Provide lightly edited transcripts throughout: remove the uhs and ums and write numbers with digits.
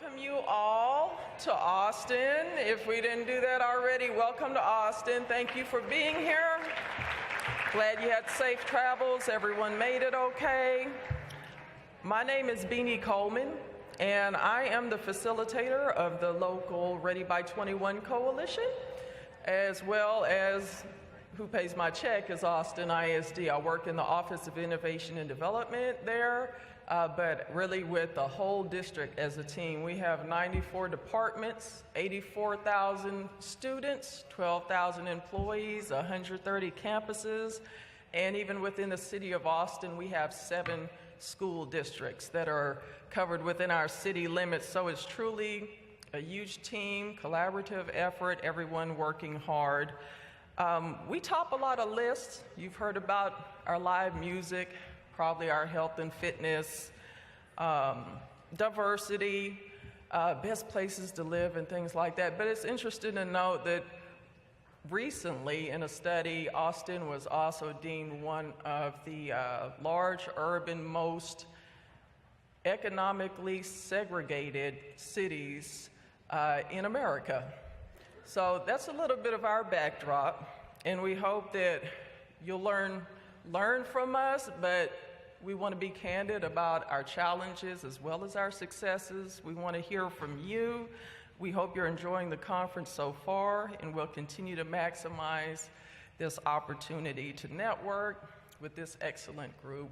Welcome you all to Austin. If we didn't do that already, welcome to Austin. Thank you for being here. Glad you had safe travels. Everyone made it okay. My name is Beanie Coleman, and I am the facilitator of the local Ready by 21 Coalition, as well as who pays my check is Austin ISD. I work in the Office of Innovation and Development there, but really with the whole district as a team. We have 94 departments, 84,000 students, 12,000 employees, 130 campuses, and even within the city of Austin, we have 7 school districts that are covered within our city limits. So it's truly a huge team, collaborative effort, everyone working hard. We top a lot of lists. You've heard about our live music, probably our health and fitness, diversity, best places to live and things like that. But it's interesting to note that recently in a study, Austin was also deemed one of the large urban most economically segregated cities in America. So that's a little bit of our backdrop, and we hope that you'll learn from us, but we want to be candid about our challenges as well as our successes. We want to hear from you. We hope you're enjoying the conference so far, and we'll continue to maximize this opportunity to network with this excellent group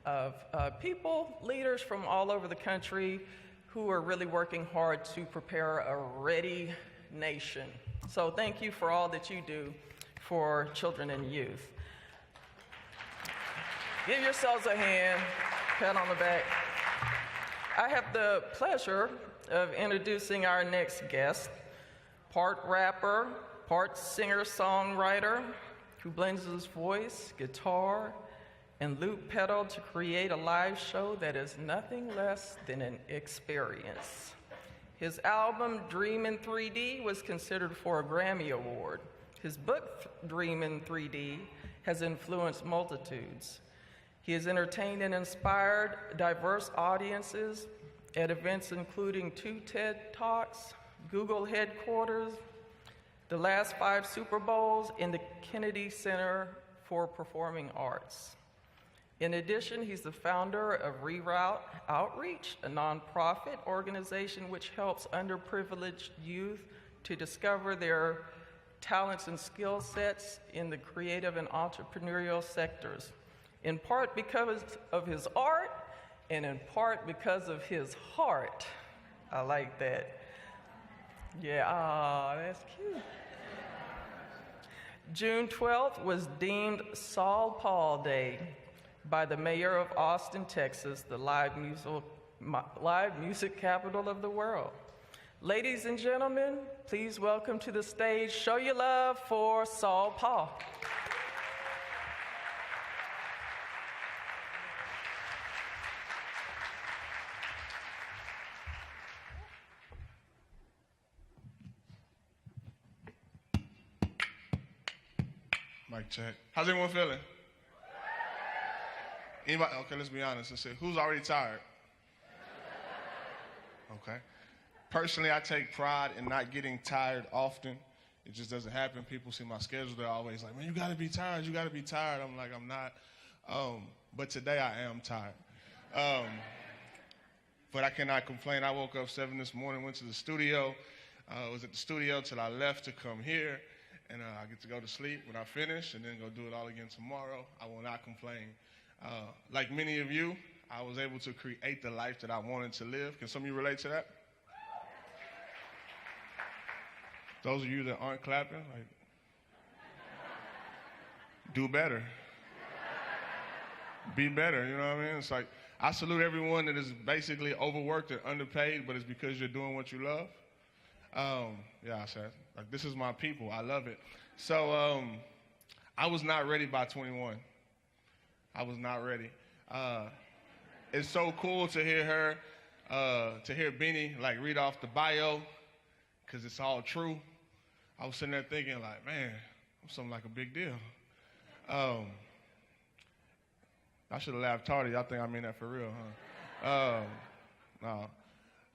of people, leaders from all over the country who are really working hard to prepare a ready nation. So thank you for all that you do for children and youth. Give yourselves a hand, pat on the back. I have the pleasure of introducing our next guest, part rapper, part singer-songwriter, who blends his voice, guitar, and loop pedal to create a live show that is nothing less than an experience. His album, Dream in 3D, was considered for a Grammy Award. His book, Dream in 3D, has influenced multitudes. He has entertained and inspired diverse audiences at events including 2 TED Talks, Google headquarters, the last 5 Super Bowls, and the Kennedy Center for Performing Arts. In addition, he's the founder of Reroute Outreach, a nonprofit organization which helps underprivileged youth to discover their talents and skill sets in the creative and entrepreneurial sectors, in part because of his art and in part because of his heart. I like that. Yeah, that's cute. June 12th was deemed Saul Paul Day by the mayor of Austin, Texas, the live music capital of the world. Ladies and gentlemen, please welcome to the stage, show your love for Saul Paul. Mic check. How's everyone feeling? Anybody? Okay, let's be honest. Let's see. Who's already tired? Okay. Personally, I take pride in not getting tired often. It just doesn't happen. People see my schedule. They're always like, man, you got to be tired. You got to be tired. I'm like, I'm not. But today I am tired. But I cannot complain. I woke up 7 this morning, went to the studio. Was at the studio till I left to come here. And I get to go to sleep when I finish and then go do it all again tomorrow. I will not complain. Like many of you, I was able to create the life that I wanted to live. Can some of you relate to that? Those of you that aren't clapping, like, do better. Be better, you know what I mean? It's like, I salute everyone that is basically overworked and underpaid, but it's because you're doing what you love. Yeah, I said, like, this is my people. I love it. So I was not ready by 21. I was not ready. It's so cool to hear her, to hear Beanie, like, read off the bio, because it's all true. I was sitting there thinking, like, man, I'm something like a big deal. I should have laughed harder. Y'all think I mean that for real, huh? No.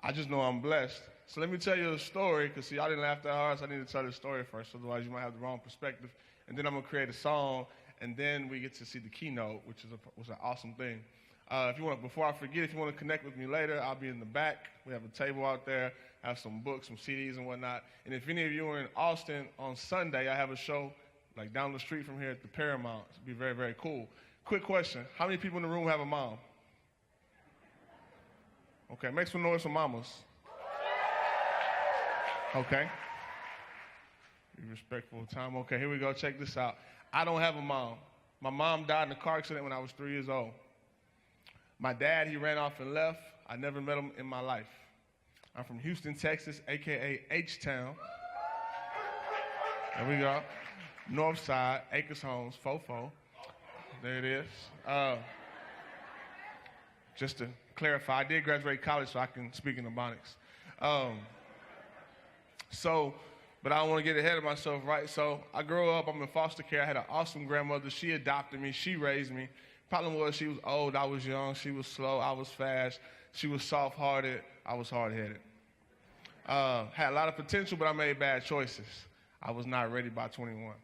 I just know I'm blessed. So let me tell you a story, because see, y'all didn't laugh that hard, so I need to tell the story first, otherwise you might have the wrong perspective. And then I'm going to create a song, and then we get to see the keynote, which was an awesome thing. If you want, before I forget, if you want to connect with me later, I'll be in the back. We have a table out there, have some books, some CDs and whatnot. And if any of you are in Austin on Sunday, I have a show like down the street from here at the Paramount. It'll be very, very cool. Quick question. How many people in the room have a mom? Okay, make some noise for mamas. Okay. Be respectful of time. Okay, here we go. Check this out. I don't have a mom. My mom died in a car accident when I was 3 years old. My dad, he ran off and left. I never met him in my life. I'm from Houston, Texas, a.k.a. H-Town. There we go. North Side, Acres Homes, Fofo. There it is. Just to clarify, I did graduate college, so I can speak in Ebonics. But I don't want to get ahead of myself, right? So I grew up, I'm in foster care. I had an awesome grandmother. She adopted me. She raised me. Problem was she was old, I was young. She was slow, I was fast. She was soft-hearted, I was hard-headed. Had a lot of potential, but I made bad choices. I was not ready by 21.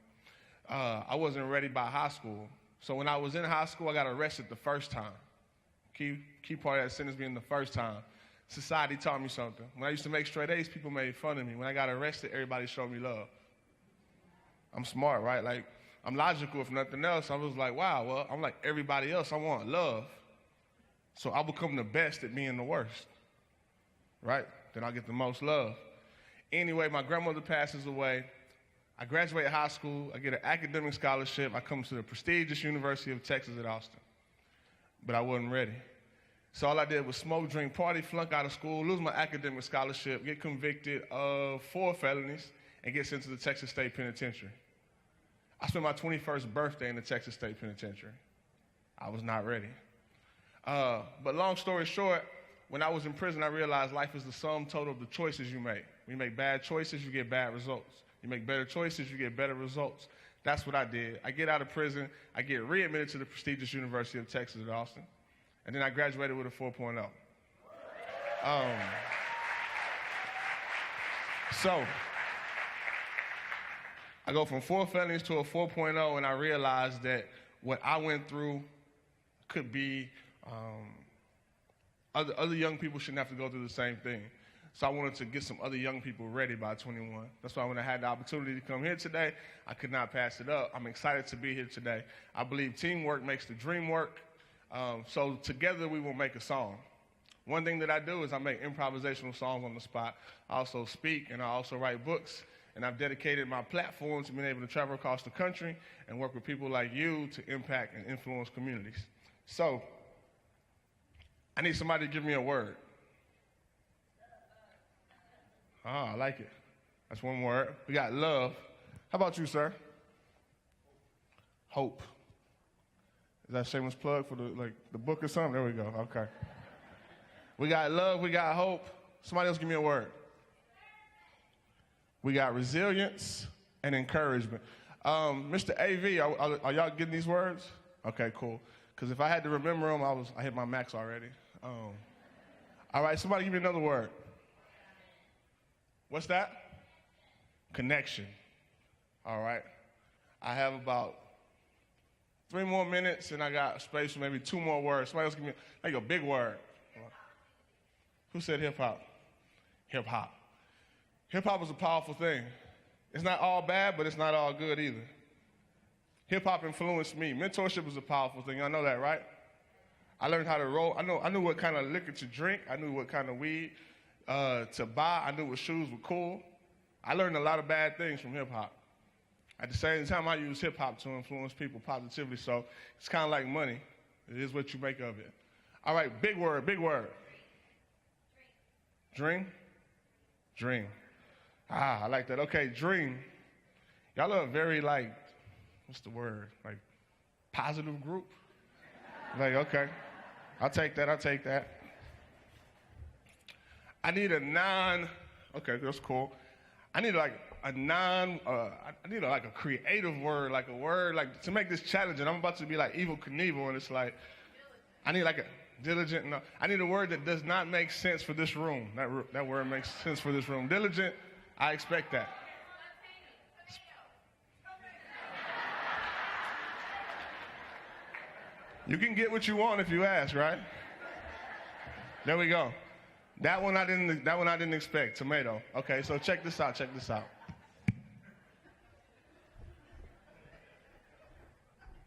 I wasn't ready by high school. So when I was in high school, I got arrested the first time. Key part of that sentence being the first time. Society taught me something. When I used to make straight A's, people made fun of me. When I got arrested, everybody showed me love. I'm smart, right? Like, I'm logical, if nothing else. I was like, wow, well, I'm like everybody else. I want love. So I'll become the best at being the worst, right? Then I'll get the most love. Anyway, my grandmother passes away. I graduate high school. I get an academic scholarship. I come to the prestigious University of Texas at Austin. But I wasn't ready. So all I did was smoke, drink, party, flunk out of school, lose my academic scholarship, get convicted of 4 felonies, and get sent to the Texas State Penitentiary. I spent my 21st birthday in the Texas State Penitentiary. I was not ready. But long story short, when I was in prison, I realized life is the sum total of the choices you make. When you make bad choices, you get bad results. You make better choices, you get better results. That's what I did. I get out of prison, I get readmitted to the prestigious University of Texas at Austin, and then I graduated with a 4.0. So I go from 4 felonies to a 4.0, and I realized that what I went through could be, other young people shouldn't have to go through the same thing. So I wanted to get some other young people ready by 21. That's why when I had the opportunity to come here today, I could not pass it up. I'm excited to be here today. I believe teamwork makes the dream work. So together we will make a song. One thing that I do is I make improvisational songs on the spot. I also speak and I also write books. And I've dedicated my platform to being able to travel across the country and work with people like you to impact and influence communities. So I need somebody to give me a word. I like it. That's one word. We got love. How about you, sir? Hope. Is that a shameless plug for the book or something? There we go. Okay. We got love. We got hope. Somebody else give me a word. We got resilience and encouragement. Mr. AV, are y'all getting these words? Okay, cool. Because if I had to remember them, I hit my max already. All right, somebody give me another word. What's that? Connection. All right. I have about 3 more minutes, and I got space for maybe 2 more words. Somebody else give me like a big word. Who said hip-hop? Hip-hop. Hip-hop is a powerful thing. It's not all bad, but it's not all good either. Hip-hop influenced me. Mentorship is a powerful thing. I know that, right? I learned how to roll. I knew what kind of liquor to drink. I knew what kind of weed to buy. I knew what shoes were cool. I learned a lot of bad things from hip-hop. At the same time, I use hip-hop to influence people positively, so it's kind of like money. It is what you make of it. All right, big word, big word. Dream? Dream. I like that. Okay, dream. Y'all are a very, what's the word? Positive group? Okay. I'll take that. I need okay, that's cool. I need a creative word, a word to make this challenging. I'm about to be like Evil Knievel, and it's I need Diligent, no. I need a word that does not make sense for this room. That word makes sense for this room. Diligent, I expect that. You can get what you want if you ask, right? There we go. That one I didn't expect. Tomato. Okay, so check this out.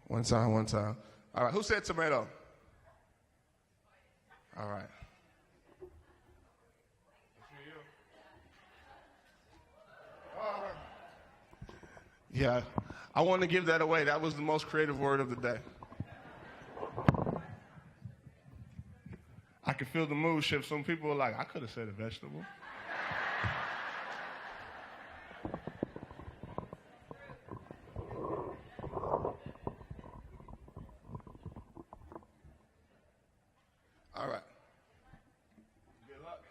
One time. All right, who said tomato? All right. Yeah, I want to give that away. That was the most creative word of the day. I could feel the mood shift. Some people were like, I could have said a vegetable. All right. Good luck.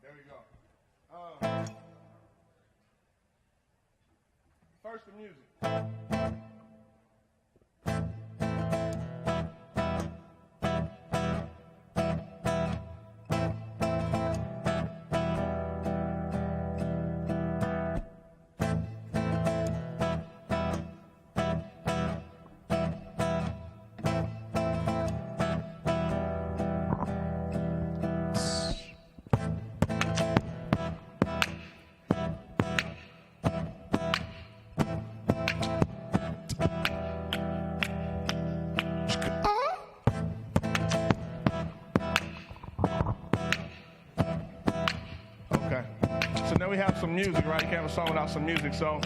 There we go. First, the music. We have some music, right? You can't have a song without some music. So,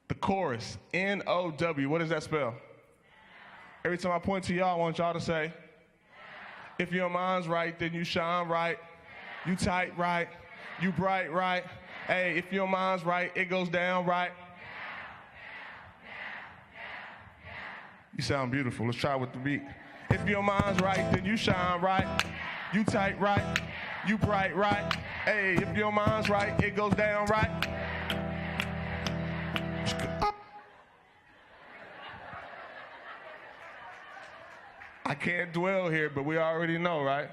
the chorus, N-O-W. What does that spell? Every time I point to y'all, I want y'all to say, if your mind's right, then you shine right. You tight right. You bright right. Hey, if your mind's right, it goes down right. You sound beautiful. Let's try with the beat. If your mind's right, then you shine right. You tight right. You bright right. Hey, if your mind's right, it goes down right. I can't dwell here, but we already know, right?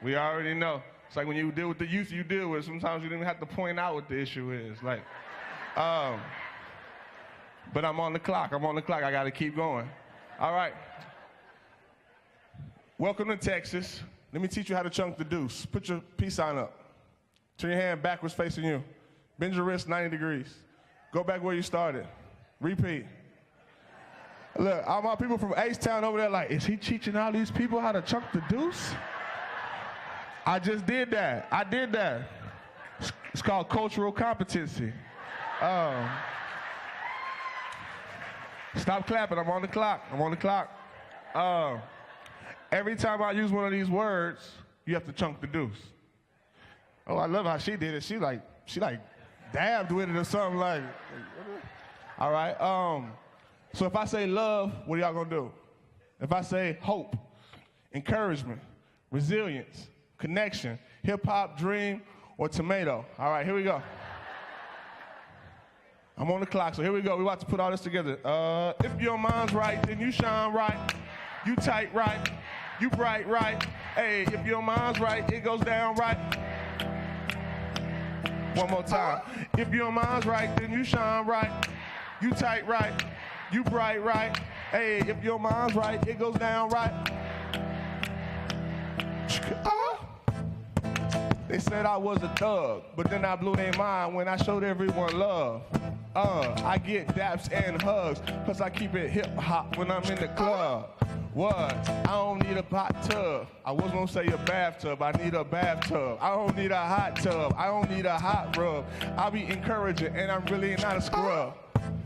We already know. It's like when you deal with the youth you deal with, sometimes you don't even have to point out what the issue is. Like, but I'm on the clock. I got to keep going. All right. Welcome to Texas. Let me teach you how to chunk the deuce. Put your peace sign up. Turn your hand backwards facing you. Bend your wrist 90 degrees. Go back where you started. Repeat. Look, all my people from H-Town over there like, is he teaching all these people how to chunk the deuce? I just did that. I did that. It's called cultural competency. Stop clapping. I'm on the clock. Every time I use one of these words, you have to chunk the deuce. Oh, I love how she did it. She like dabbed with it or something like. All right. So if I say love, what are y'all gonna do? If I say hope, encouragement, resilience, connection, hip hop, dream, or tomato. All right, here we go. I'm on the clock, so here we go. We're about to put all this together. If your mind's right, then you shine right. You tight right. You bright right. Hey, if your mind's right, it goes down right. One more time. If your mind's right, then you shine right. You tight right. You bright right. Hey, if your mind's right, it goes down right. They said I was a thug, but then I blew their mind when I showed everyone love. I get daps and hugs, plus I keep it hip hop when I'm in the club. What? I don't need a hot tub. I was gonna say a bathtub. I need a bathtub. I don't need a hot tub. I don't need a hot rub. I be encouraging, and I'm really not a scrub.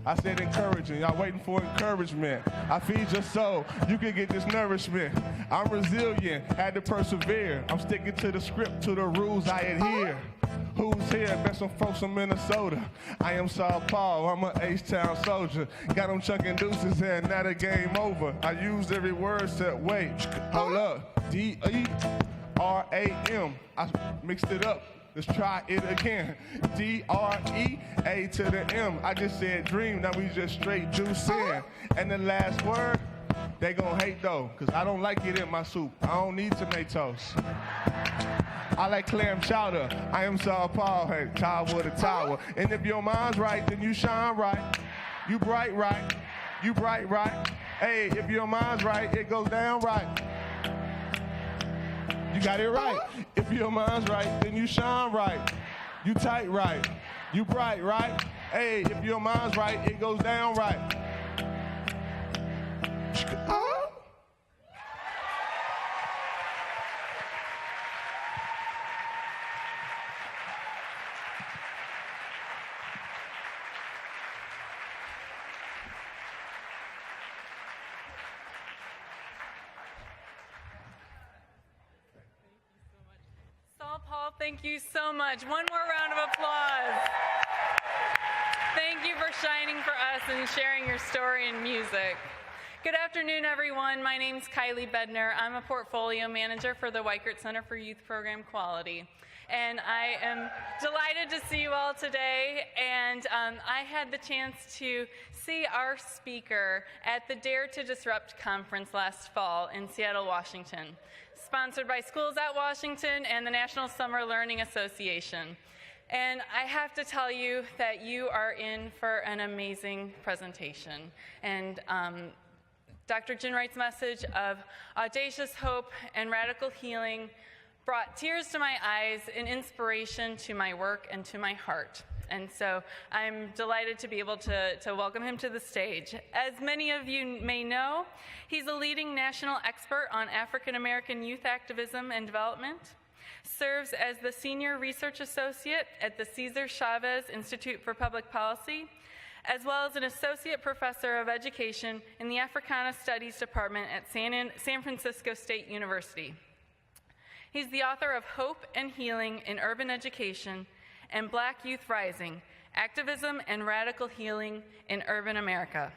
I said encouraging. Y'all waiting for encouragement. I feed your soul. You can get this nourishment. I'm resilient. Had to persevere. I'm sticking to the script, to the rules I adhere. Who's here? Bet some folks from Minnesota. I am Saul Paul. I'm an H-Town soldier. Got them chunking deuces and now the game over. I used every word, said wait. Hold up. D-E-R-A-M. I mixed it up. Let's try it again. D-R-E-A to the M. I just said dream. Now we just straight juice in. And the last word, They gonna hate though, cause I don't like it in my soup. I don't need tomatoes. I like clam chowder. I am Saul Paul, hey, tower to tower. And if your mind's right, then you shine right. You bright right. You bright right. Hey, if your mind's right, it goes down right. You got it right. If your mind's right, then you shine right. You tight right. You bright right. Hey, if your mind's right, it goes down right. Saul Paul, thank you so much. One more round of applause. Thank you for shining for us and sharing your story and music. Good afternoon, everyone. My name's Kylie Bedner. I'm a portfolio manager for the Weichert Center for Youth Program Quality. And I am delighted to see you all today. And I had the chance to see our speaker at the Dare to Disrupt conference last fall in Seattle, Washington, sponsored by Schools at Washington and the National Summer Learning Association. And I have to tell you that you are in for an amazing presentation. And Dr. Ginwright's message of audacious hope and radical healing brought tears to my eyes and inspiration to my work and to my heart. And so I'm delighted to be able to welcome him to the stage. As many of you may know, he's a leading national expert on African American youth activism and development, serves as the Senior Research Associate at the Cesar Chavez Institute for Public Policy, as well as an Associate Professor of Education in the Africana Studies Department at San Francisco State University. He's the author of Hope and Healing in Urban Education and Black Youth Rising, Activism and Radical Healing in Urban America.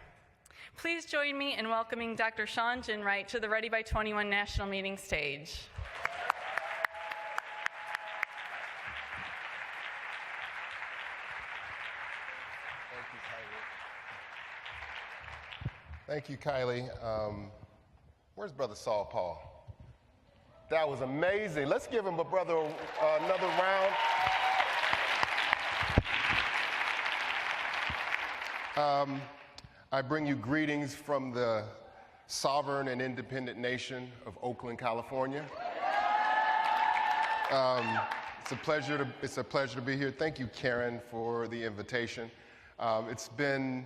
Please join me in welcoming Dr. Sean Ginwright to the Ready by 21 National Meeting stage. Thank you, Kylie. Where's Brother Saul Paul? That was amazing. Let's give him a brother another round. I bring you greetings from the sovereign and independent nation of Oakland, California. It's a pleasure to be here. Thank you, Karen, for the invitation. It's been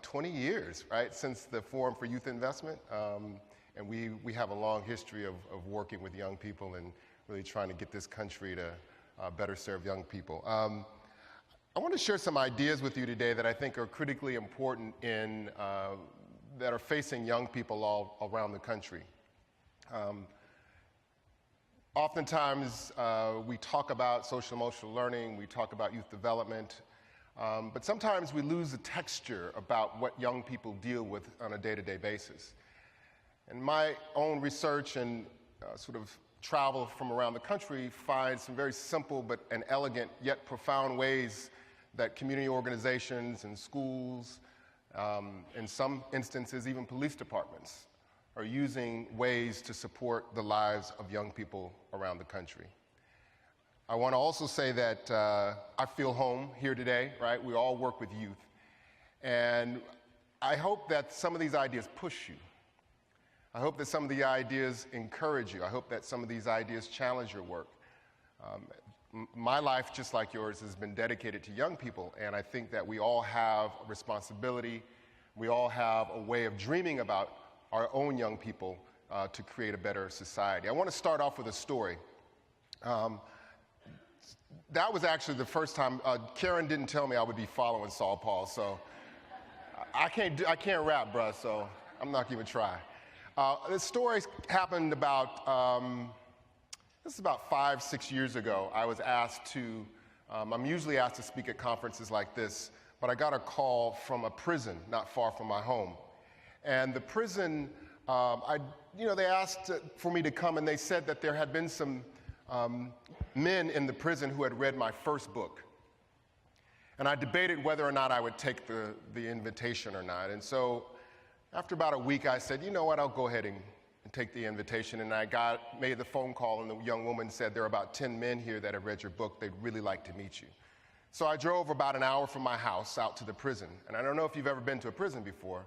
20 years, right, since the Forum for Youth Investment, and we have a long history of working with young people and really trying to get this country to better serve young people. I want to share some ideas with you today that I think are critically important that are facing young people all around the country. Oftentimes, we talk about social emotional learning, we talk about youth development, but sometimes we lose the texture about what young people deal with on a day-to-day basis. And my own research and sort of travel from around the country finds some very simple and elegant yet profound ways that community organizations and schools, in some instances even police departments, are using ways to support the lives of young people around the country. I want to also say that I feel home here today, right? We all work with youth. And I hope that some of these ideas push you. I hope that some of the ideas encourage you. I hope that some of these ideas challenge your work. My life, just like yours, has been dedicated to young people, and I think that we all have a responsibility. We all have a way of dreaming about our own young people to create a better society. I want to start off with a story. That was actually the first time, Karen didn't tell me I would be following Saul Paul, so I can't rap, bruh, so I'm not gonna try. This story happened this is about 5-6 years ago. I was asked to, I'm usually asked to speak at conferences like this, but I got a call from a prison not far from my home. And the prison, they asked for me to come, and they said that there had been some men in the prison who had read my first book. And I debated whether or not I would take the invitation or not. And so After about a week, I said, you know what, I'll go ahead and take the invitation. And I made the phone call, and the young woman said, there are about 10 men here that have read your book. They'd really like to meet you. So I drove about an hour from my house out to the prison. And I don't know if you've ever been to a prison before,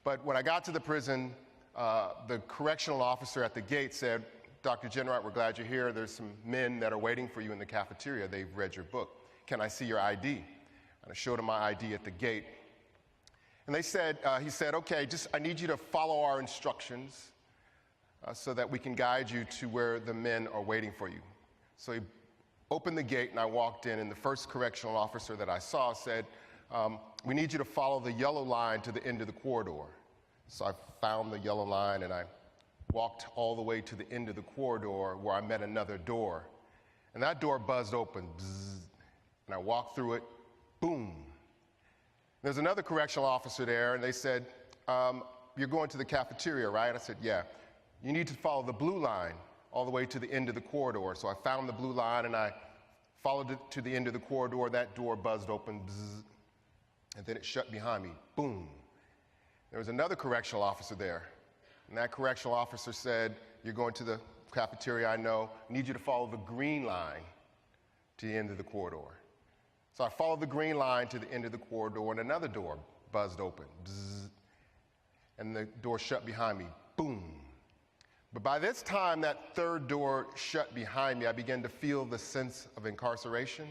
but when I got to the prison, the correctional officer at the gate said, Dr. Ginwright, we're glad you're here. There's some men that are waiting for you in the cafeteria. They've read your book. Can I see your ID? And I showed him my ID at the gate. And he said, okay, I need you to follow our instructions so that we can guide you to where the men are waiting for you. So he opened the gate, and I walked in, and the first correctional officer that I saw said, we need you to follow the yellow line to the end of the corridor. So I found the yellow line, and I walked all the way to the end of the corridor where I met another door. And that door buzzed open, bzzz, and I walked through it, boom. There's another correctional officer there, and they said, you're going to the cafeteria, right? I said, yeah. You need to follow the blue line all the way to the end of the corridor. So I found the blue line, and I followed it to the end of the corridor. That door buzzed open, bzzz, and then it shut behind me, boom. There was another correctional officer there, and that correctional officer said, you're going to the cafeteria, I know. I need you to follow the green line to the end of the corridor. So I followed the green line to the end of the corridor, and another door buzzed open, bzzz, and the door shut behind me, boom. But by this time, that third door shut behind me, I began to feel the sense of incarceration,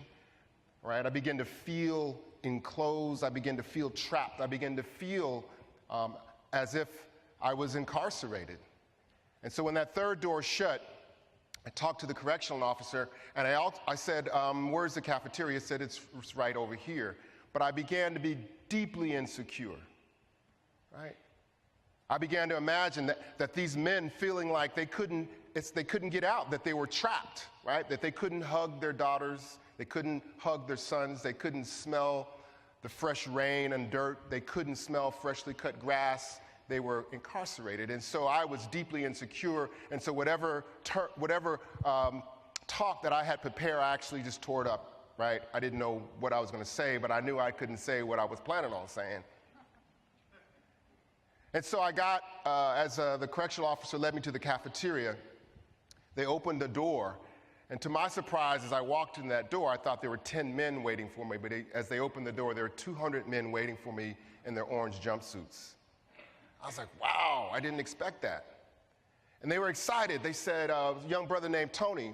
right? I began to feel enclosed. I began to feel trapped. I began to feel as if I was incarcerated. And so when that third door shut, I talked to the correctional officer, and I said, where's the cafeteria? He said, it's right over here. But I began to be deeply insecure, right? I began to imagine that these men feeling like they couldn't get out, that they were trapped, right? That they couldn't hug their daughters, they couldn't hug their sons, they couldn't smell the fresh rain and dirt, they couldn't smell freshly cut grass. They were incarcerated, and so I was deeply insecure, and so whatever talk that I had prepared, I actually just tore it up, right? I didn't know what I was going to say, but I knew I couldn't say what I was planning on saying. And so I got, as the correctional officer led me to the cafeteria, they opened the door, and to my surprise, as I walked in that door, I thought there were 10 men waiting for me, but as they opened the door, there were 200 men waiting for me in their orange jumpsuits. I was like, wow, I didn't expect that. And they were excited. They said, a young brother named Tony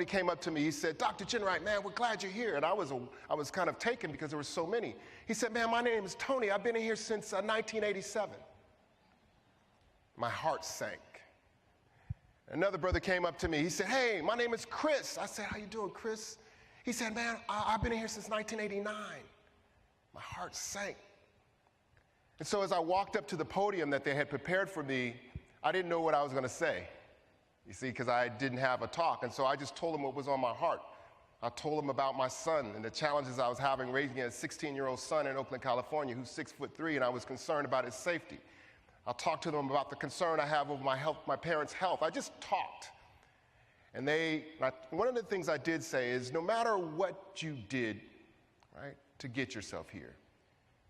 came up to me. He said, Dr. Ginwright, man, we're glad you're here. And I was kind of taken because there were so many. He said, man, my name is Tony. I've been in here since 1987. My heart sank. Another brother came up to me. He said, hey, my name is Chris. I said, how you doing, Chris? He said, man, I've been in here since 1989. My heart sank. And so as I walked up to the podium that they had prepared for me, I didn't know what I was going to say, you see, because I didn't have a talk. And so I just told them what was on my heart. I told them about my son and the challenges I was having raising a 16-year-old son in Oakland, California, who's 6'3", and I was concerned about his safety. I talked to them about the concern I have over my parents' health. I just talked. And one of the things I did say is, no matter what you did, right, to get yourself here,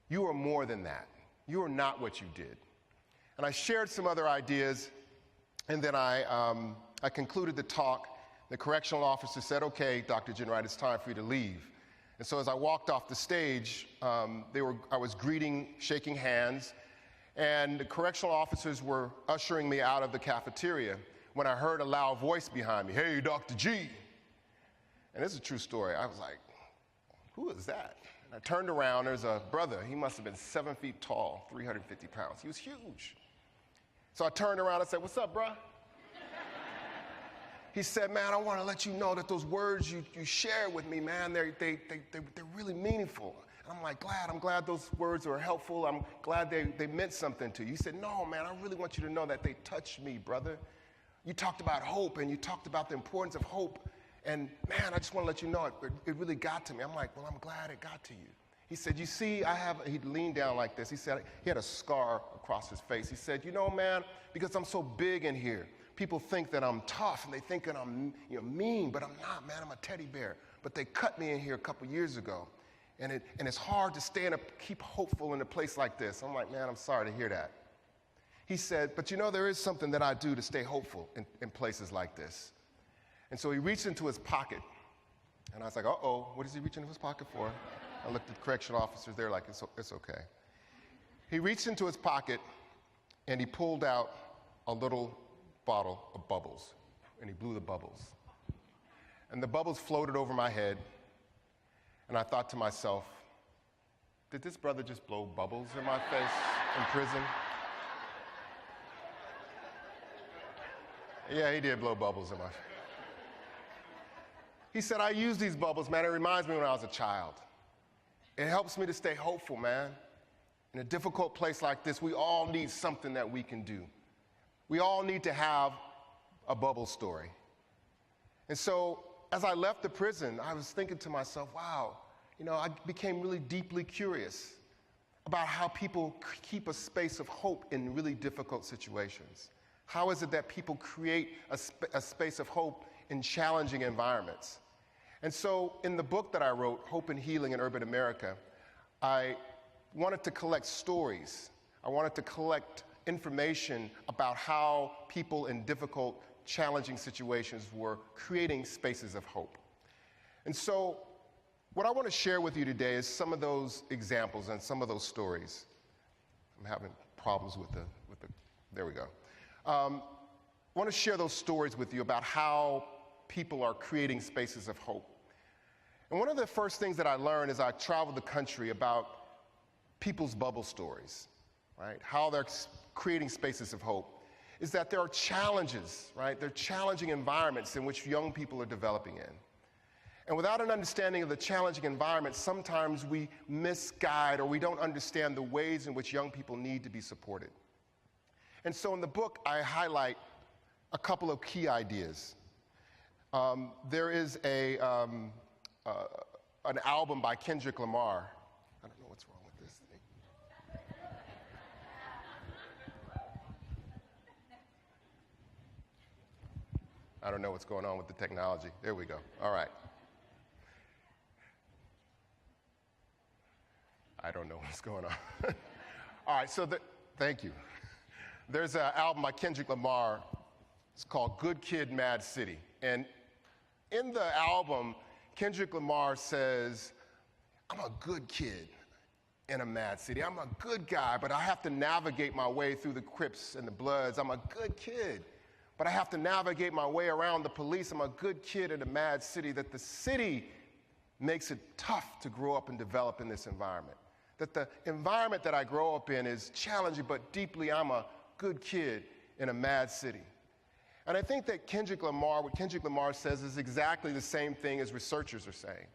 you are more than that. You are not what you did. And I shared some other ideas, and then I concluded the talk. The correctional officer said, okay, Dr. Ginwright, it's time for you to leave. And so as I walked off the stage, I was greeting, shaking hands, and the correctional officers were ushering me out of the cafeteria when I heard a loud voice behind me, hey, Dr. G. And this is a true story. I was like, who is that? I turned around, there's a brother, he must have been 7 feet tall, 350 pounds. He was huge. So I turned around and said, what's up, bruh? He said, man, I want to let you know that those words you shared with me, man, they're really meaningful. And I'm glad those words are helpful. I'm glad they meant something to you. He said, no, man, I really want you to know that they touched me, brother. You talked about hope, and you talked about the importance of hope. And man, I just want to let you know it really got to me. I'm like, well, I'm glad it got to you. He said, you see, he leaned down like this. He said, he had a scar across his face. He said, you know, man, because I'm so big in here, people think that I'm tough and they think that I'm mean, but I'm not, man. I'm a teddy bear. But they cut me in here a couple years ago. And it's hard to keep hopeful in a place like this. I'm like, man, I'm sorry to hear that. he said, but you know, there is something that I do to stay hopeful in places like this. And so he reached into his pocket, and I was like, uh-oh, what is he reaching into his pocket for? I looked at the correctional officers there like, it's okay. He reached into his pocket, and he pulled out a little bottle of bubbles, and he blew the bubbles. And the bubbles floated over my head, and I thought to myself, did this brother just blow bubbles in my face in prison? Yeah, he did blow bubbles in my face. He said, I use these bubbles, man. It reminds me when I was a child. It helps me to stay hopeful, man. In a difficult place like this, we all need something that we can do. We all need to have a bubble story. And so as I left the prison, I was thinking to myself, wow, you know, I became really deeply curious about how people keep a space of hope in really difficult situations. How is it that people create a space of hope in challenging environments? And so in the book that I wrote, Hope and Healing in Urban America, I wanted to collect stories. I wanted to collect information about how people in difficult, challenging situations were creating spaces of hope. And so what I want to share with you today is some of those examples and some of those stories. I'm having problems with the there we go. I want to share those stories with you about how people are creating spaces of hope. And one of the first things that I learned as I traveled the country about people's bubble stories, right? How they're creating spaces of hope, is that there are challenges, right? There are challenging environments in which young people are developing in. And without an understanding of the challenging environment, sometimes we misguide or we don't understand the ways in which young people need to be supported. And so in the book, I highlight a couple of key ideas. There is an album by Kendrick Lamar. I don't know what's wrong with this thing. I don't know what's going on with the technology. There we go. All right. I don't know what's going on. All right, so thank you. There's an album by Kendrick Lamar. It's called Good Kid, Mad City. And in the album, Kendrick Lamar says, I'm a good kid in a mad city. I'm a good guy, but I have to navigate my way through the Crips and the Bloods. I'm a good kid, but I have to navigate my way around the police. I'm a good kid in a mad city. That the city makes it tough to grow up and develop in this environment. That the environment that I grow up in is challenging, but deeply I'm a good kid in a mad city. And I think that what Kendrick Lamar says is exactly the same thing as researchers are saying.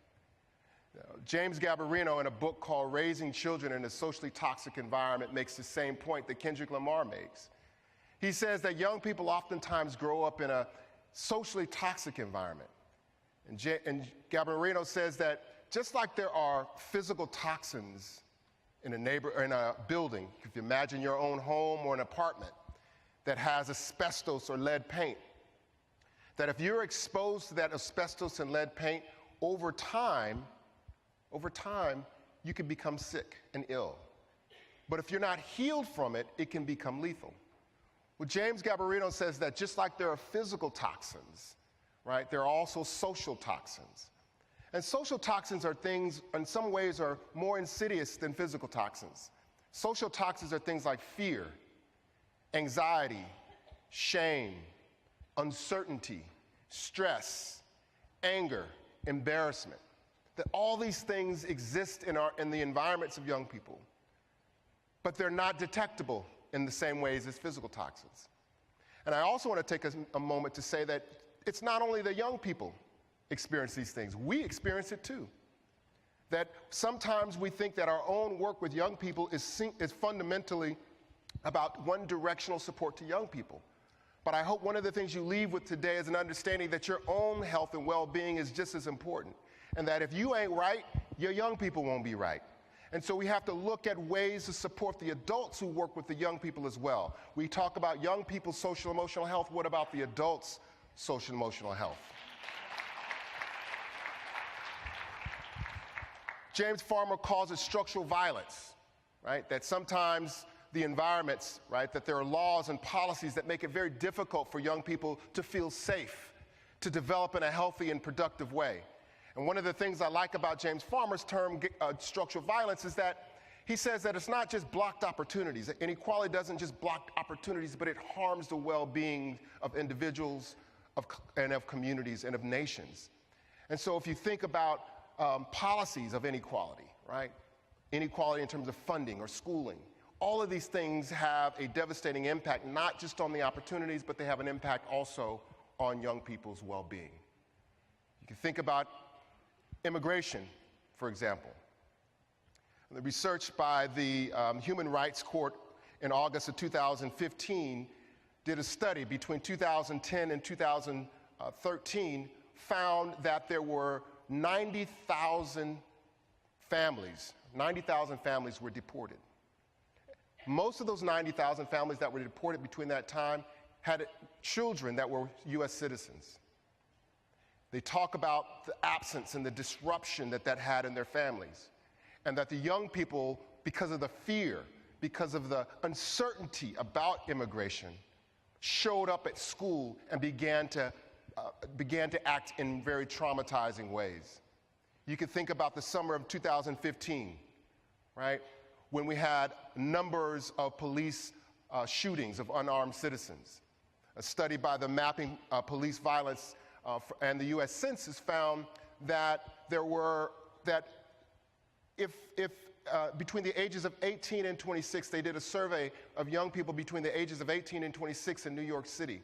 James Gabarino, in a book called Raising Children in a Socially Toxic Environment, makes the same point that Kendrick Lamar makes. He says that young people oftentimes grow up in a socially toxic environment. And Gabarino says that just like there are physical toxins in a building, if you imagine your own home or an apartment that has asbestos or lead paint, that if you're exposed to that asbestos and lead paint, over time, you can become sick and ill. But if you're not healed from it, it can become lethal. Well, James Gabarino says that just like there are physical toxins, right, there are also social toxins. And social toxins are things, in some ways, are more insidious than physical toxins. Social toxins are things like fear, anxiety, shame, uncertainty, stress, anger, embarrassment. That all these things exist in the environments of young people, but they're not detectable in the same ways as physical toxins. And I also want to take a moment to say that it's not only the young people experience these things, we experience it too. That sometimes we think that our own work with young people is fundamentally about one-directional support to young people. But I hope one of the things you leave with today is an understanding that your own health and well-being is just as important. And that if you ain't right, your young people won't be right. And so we have to look at ways to support the adults who work with the young people as well. We talk about young people's social emotional health. What about the adults' social emotional health? James Farmer calls it structural violence, right? That sometimes the environments, right, that there are laws and policies that make it very difficult for young people to feel safe, to develop in a healthy and productive way. And one of the things I like about James Farmer's term, structural violence, is that he says that it's not just blocked opportunities. Inequality doesn't just block opportunities, but it harms the well-being of individuals and of communities and of nations. And so if you think about policies of inequality, right? Inequality in terms of funding or schooling, all of these things have a devastating impact, not just on the opportunities, but they have an impact also on young people's well-being. You can think about immigration, for example. The research by the Human Rights Court in August of 2015 did a study between 2010 and 2013, found that there were 90,000 families were deported. Most of those 90,000 families that were deported between that time had children that were U.S. citizens. They talk about the absence and the disruption that that had in their families, and that the young people, because of the fear, because of the uncertainty about immigration, showed up at school and began to act in very traumatizing ways. You could think about the summer of 2015, right, when we had numbers of police shootings of unarmed citizens. A study by the Mapping Police Violence and the U.S. Census found that between the ages of 18 and 26, they did a survey of young people between the ages of 18 and 26 in New York City,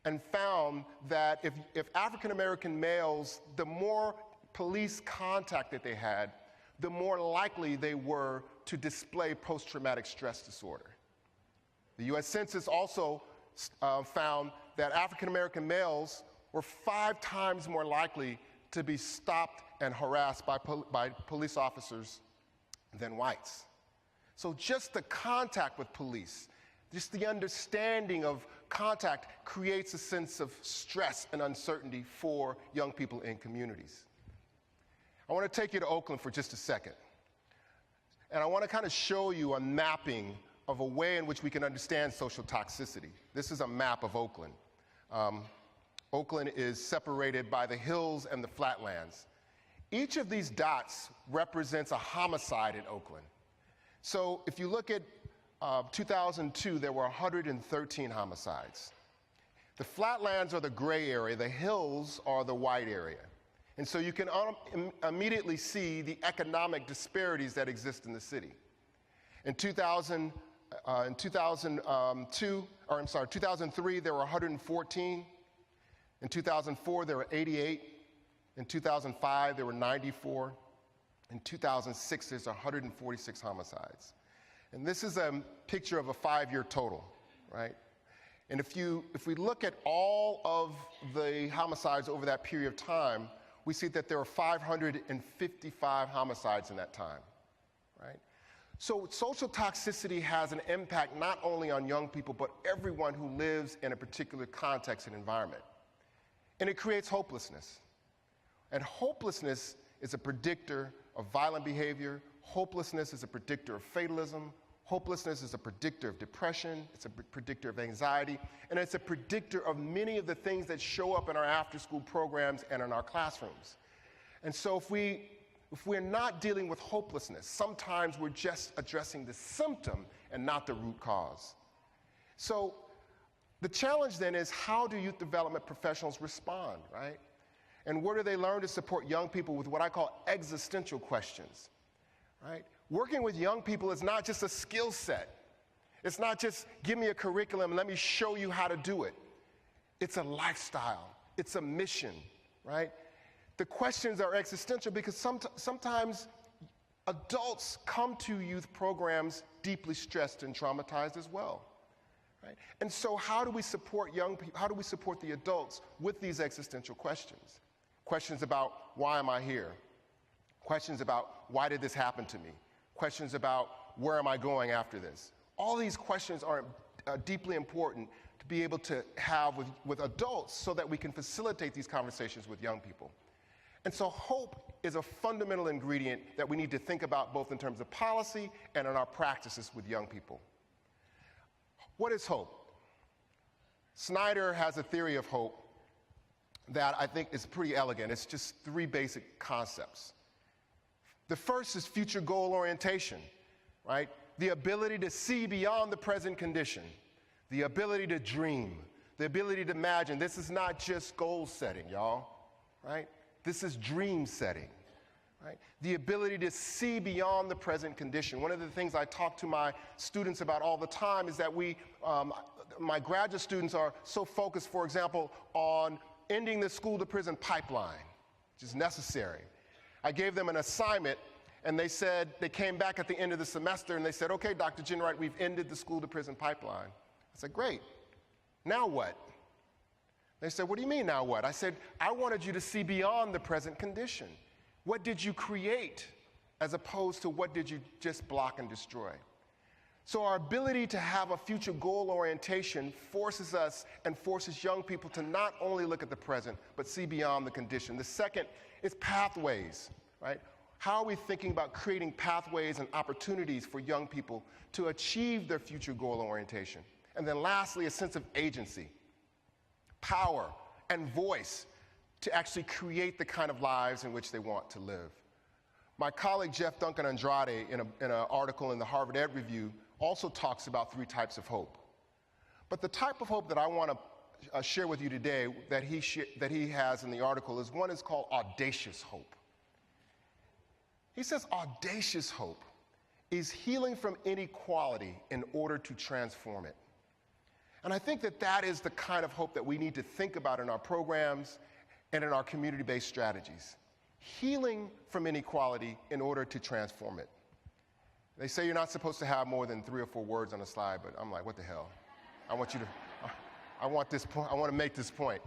and found that if African American males, the more police contact that they had, the more likely they were to display post-traumatic stress disorder. The U.S. Census also found that African American males were 5 times more likely to be stopped and harassed by police officers than whites. So just the contact with police, just the understanding of contact creates a sense of stress and uncertainty for young people in communities. I want to take you to Oakland for just a second. And I want to kind of show you a mapping of a way in which we can understand social toxicity. This is a map of Oakland. Oakland is separated by the hills and the flatlands. Each of these dots represents a homicide in Oakland. So if you look at 2002, there were 113 homicides. The flatlands are the gray area, the hills are the white area. And so you can immediately see the economic disparities that exist in the city. In 2003, there were 114. In 2004, there were 88. In 2005, there were 94. In 2006, there's 146 homicides. And this is a picture of a 5-year total, right? And if we look at all of the homicides over that period of time, we see that there were 555 homicides in that time, right? So social toxicity has an impact not only on young people, but everyone who lives in a particular context and environment. And it creates hopelessness. And hopelessness is a predictor of violent behavior. Hopelessness is a predictor of fatalism. Hopelessness is a predictor of depression. It's a predictor of anxiety. And it's a predictor of many of the things that show up in our after-school programs and in our classrooms. And so if we're not dealing with hopelessness, sometimes we're just addressing the symptom and not the root cause. So the challenge then is, how do youth development professionals respond, right? And where do they learn to support young people with what I call existential questions, right? Working with young people is not just a skill set. It's not just give me a curriculum and let me show you how to do it. It's a lifestyle. It's a mission, right? The questions are existential because sometimes adults come to youth programs deeply stressed and traumatized as well, right? And so how do we support young people? How do we support the adults with these existential questions? Questions about, why am I here? Questions about, why did this happen to me? Questions about, where am I going after this? All these questions are deeply important to be able to have with adults so that we can facilitate these conversations with young people. And so hope is a fundamental ingredient that we need to think about both in terms of policy and in our practices with young people. What is hope? Snyder has a theory of hope that I think is pretty elegant. It's just three basic concepts. The first is future goal orientation, right? The ability to see beyond the present condition, the ability to dream, the ability to imagine. This is not just goal setting, y'all, right? This is dream setting, right? The ability to see beyond the present condition. One of the things I talk to my students about all the time is that my graduate students are so focused, for example, on ending the school-to-prison pipeline, which is necessary. I gave them an assignment, and they came back at the end of the semester, and they said, okay, Dr. Ginwright, we've ended the school-to-prison pipeline. I said, great. Now what? They said, what do you mean, now what? I said, I wanted you to see beyond the present condition. What did you create, as opposed to what did you just block and destroy? So our ability to have a future goal orientation forces us and forces young people to not only look at the present, but see beyond the condition. The second is pathways, right? How are we thinking about creating pathways and opportunities for young people to achieve their future goal orientation? And then lastly, a sense of agency, power, and voice to actually create the kind of lives in which they want to live. My colleague Jeff Duncan Andrade, in an article in the Harvard Ed Review, also talks about three types of hope. But the type of hope that I want to share with you today that he has in the article is one is called audacious hope. He says audacious hope is healing from inequality in order to transform it. And I think that that is the kind of hope that we need to think about in our programs and in our community-based strategies. Healing from inequality in order to transform it. They say you're not supposed to have more than 3 or 4 words on a slide, but I'm like, what the hell? I want to make this point.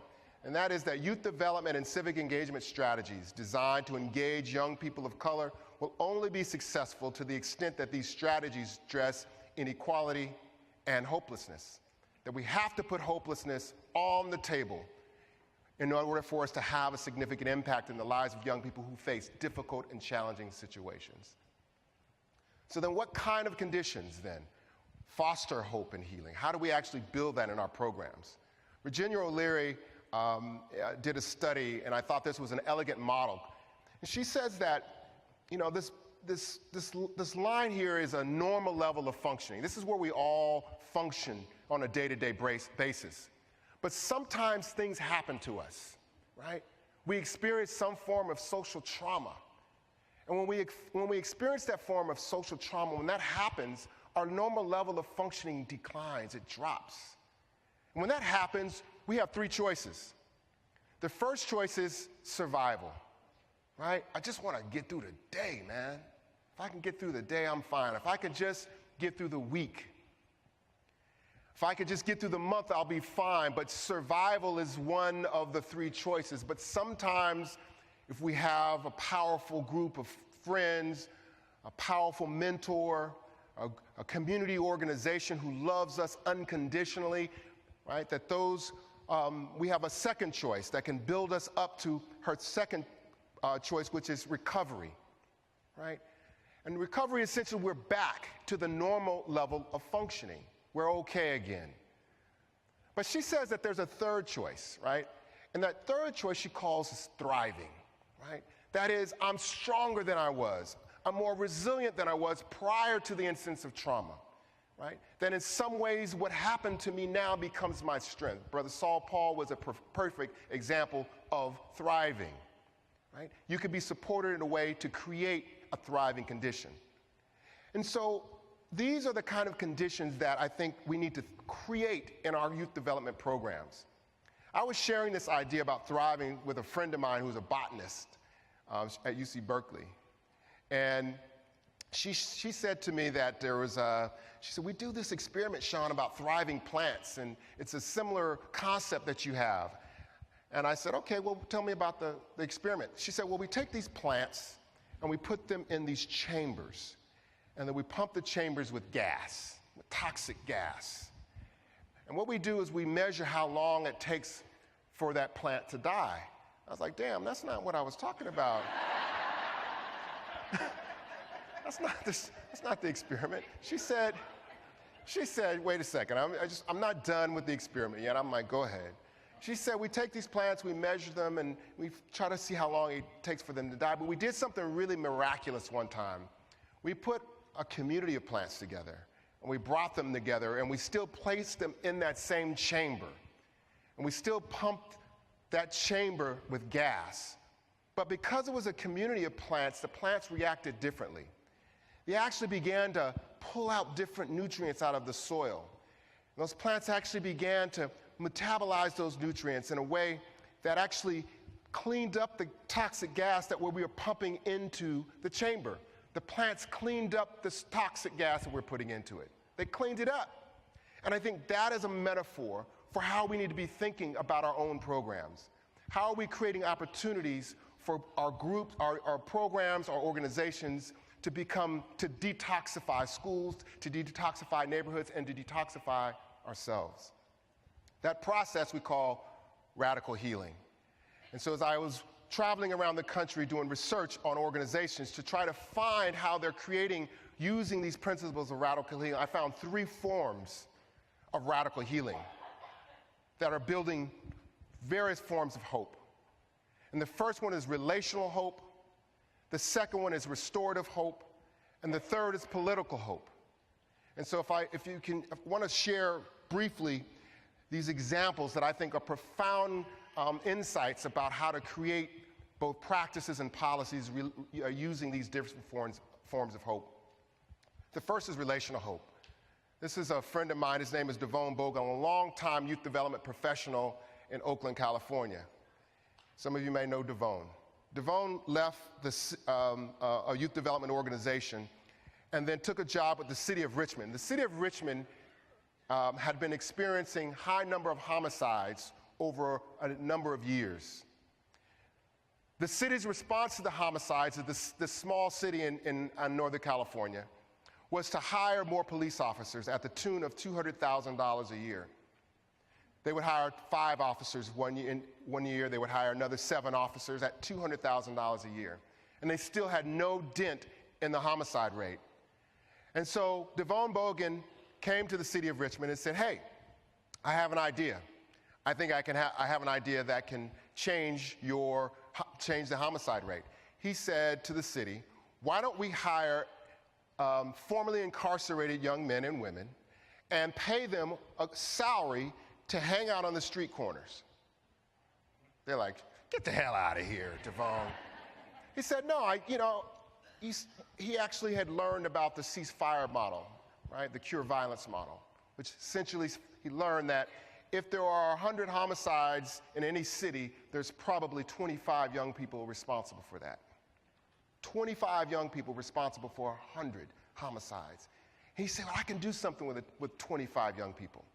And that is that youth development and civic engagement strategies designed to engage young people of color will only be successful to the extent that these strategies address inequality and hopelessness. That we have to put hopelessness on the table in order for us to have a significant impact in the lives of young people who face difficult and challenging situations. So then what kind of conditions then foster hope and healing? How do we actually build that in our programs? Virginia O'Leary did a study, and I thought this was an elegant model. And she says that, you know, this line here is a normal level of functioning. This is where we all function on a day-to-day basis. But sometimes things happen to us, right? We experience some form of social trauma. And when we experience that form of social trauma, when that happens, our normal level of functioning declines, it drops. And when that happens, we have 3 choices. The first choice is survival, right? I just want to get through the day, man. If I can get through the day, I'm fine. If I can just get through the week, if I could just get through the month, I'll be fine. But survival is one of the 3 choices. But sometimes, if we have a powerful group of friends, a powerful mentor, a community organization who loves us unconditionally, right, that we have a second choice that can build us up to her second choice, which is recovery, right? And recovery, essentially, we're back to the normal level of functioning. We're okay again. But she says that there's a third choice, right? And that third choice she calls is thriving, right? That is, I'm stronger than I was. I'm more resilient than I was prior to the instance of trauma, right? That in some ways, what happened to me now becomes my strength. Brother Saul Paul was a perfect example of thriving, right? You could be supported in a way to create a thriving condition. And so these are the kind of conditions that I think we need to create in our youth development programs. I was sharing this idea about thriving with a friend of mine who's a botanist at UC Berkeley. And she said to me that she said, we do this experiment, Sean, about thriving plants, and it's a similar concept that you have. And I said, okay, well, tell me about the experiment. She said, well, we take these plants and we put them in these chambers, and then we pump the chambers with gas, with toxic gas. And what we do is we measure how long it takes for that plant to die. I was like, damn, that's not what I was talking about. That's not the experiment. She said, She said, wait a second, I'm not done with the experiment yet. I'm like, go ahead. She said, we take these plants, we measure them, and we try to see how long it takes for them to die. But we did something really miraculous one time. We put a community of plants together, and we brought them together, and we still placed them in that same chamber. And we still pumped that chamber with gas. But because it was a community of plants, the plants reacted differently. They actually began to pull out different nutrients out of the soil. And those plants actually began to metabolize those nutrients in a way that actually cleaned up the toxic gas that we were pumping into the chamber. The plants cleaned up this toxic gas that we're putting into it. They cleaned it up. And I think that is a metaphor for how we need to be thinking about our own programs. How are we creating opportunities for our groups, our programs, our organizations to detoxify schools, to detoxify neighborhoods, and to detoxify ourselves? That process we call radical healing. And so as I was traveling around the country doing research on organizations to try to find how they're using these principles of radical healing, I found 3 forms of radical healing that are building various forms of hope. And the first one is relational hope, the second one is restorative hope, and the third is political hope. And so if I want to share briefly these examples that I think are profound insights about how to create both practices and policies using these different forms of hope. The first is relational hope. This is a friend of mine. His name is Devon Bogan, a long-time youth development professional in Oakland, California. Some of you may know Devon. Devon left a youth development organization and then took a job with the city of Richmond. The city of Richmond had been experiencing high number of homicides over a number of years. The city's response to the homicides of this small city in Northern California was to hire more police officers at the tune of $200,000 a year. They would hire 5 officers one year. They would hire another 7 officers at $200,000 a year. And they still had no dent in the homicide rate. And so Devon Bogan came to the city of Richmond and said, hey, I have an idea. I think I have an idea that can change the homicide rate. He said to the city, why don't we hire formerly incarcerated young men and women and pay them a salary to hang out on the street corners? They're like, get the hell out of here, Devon. He said, no, he actually had learned about the ceasefire model, right? The cure violence model, which essentially he learned that if there are 100 homicides in any city, there's probably 25 young people responsible for that. 25 young people responsible for 100 homicides. He said, well, I can do something with 25 young people.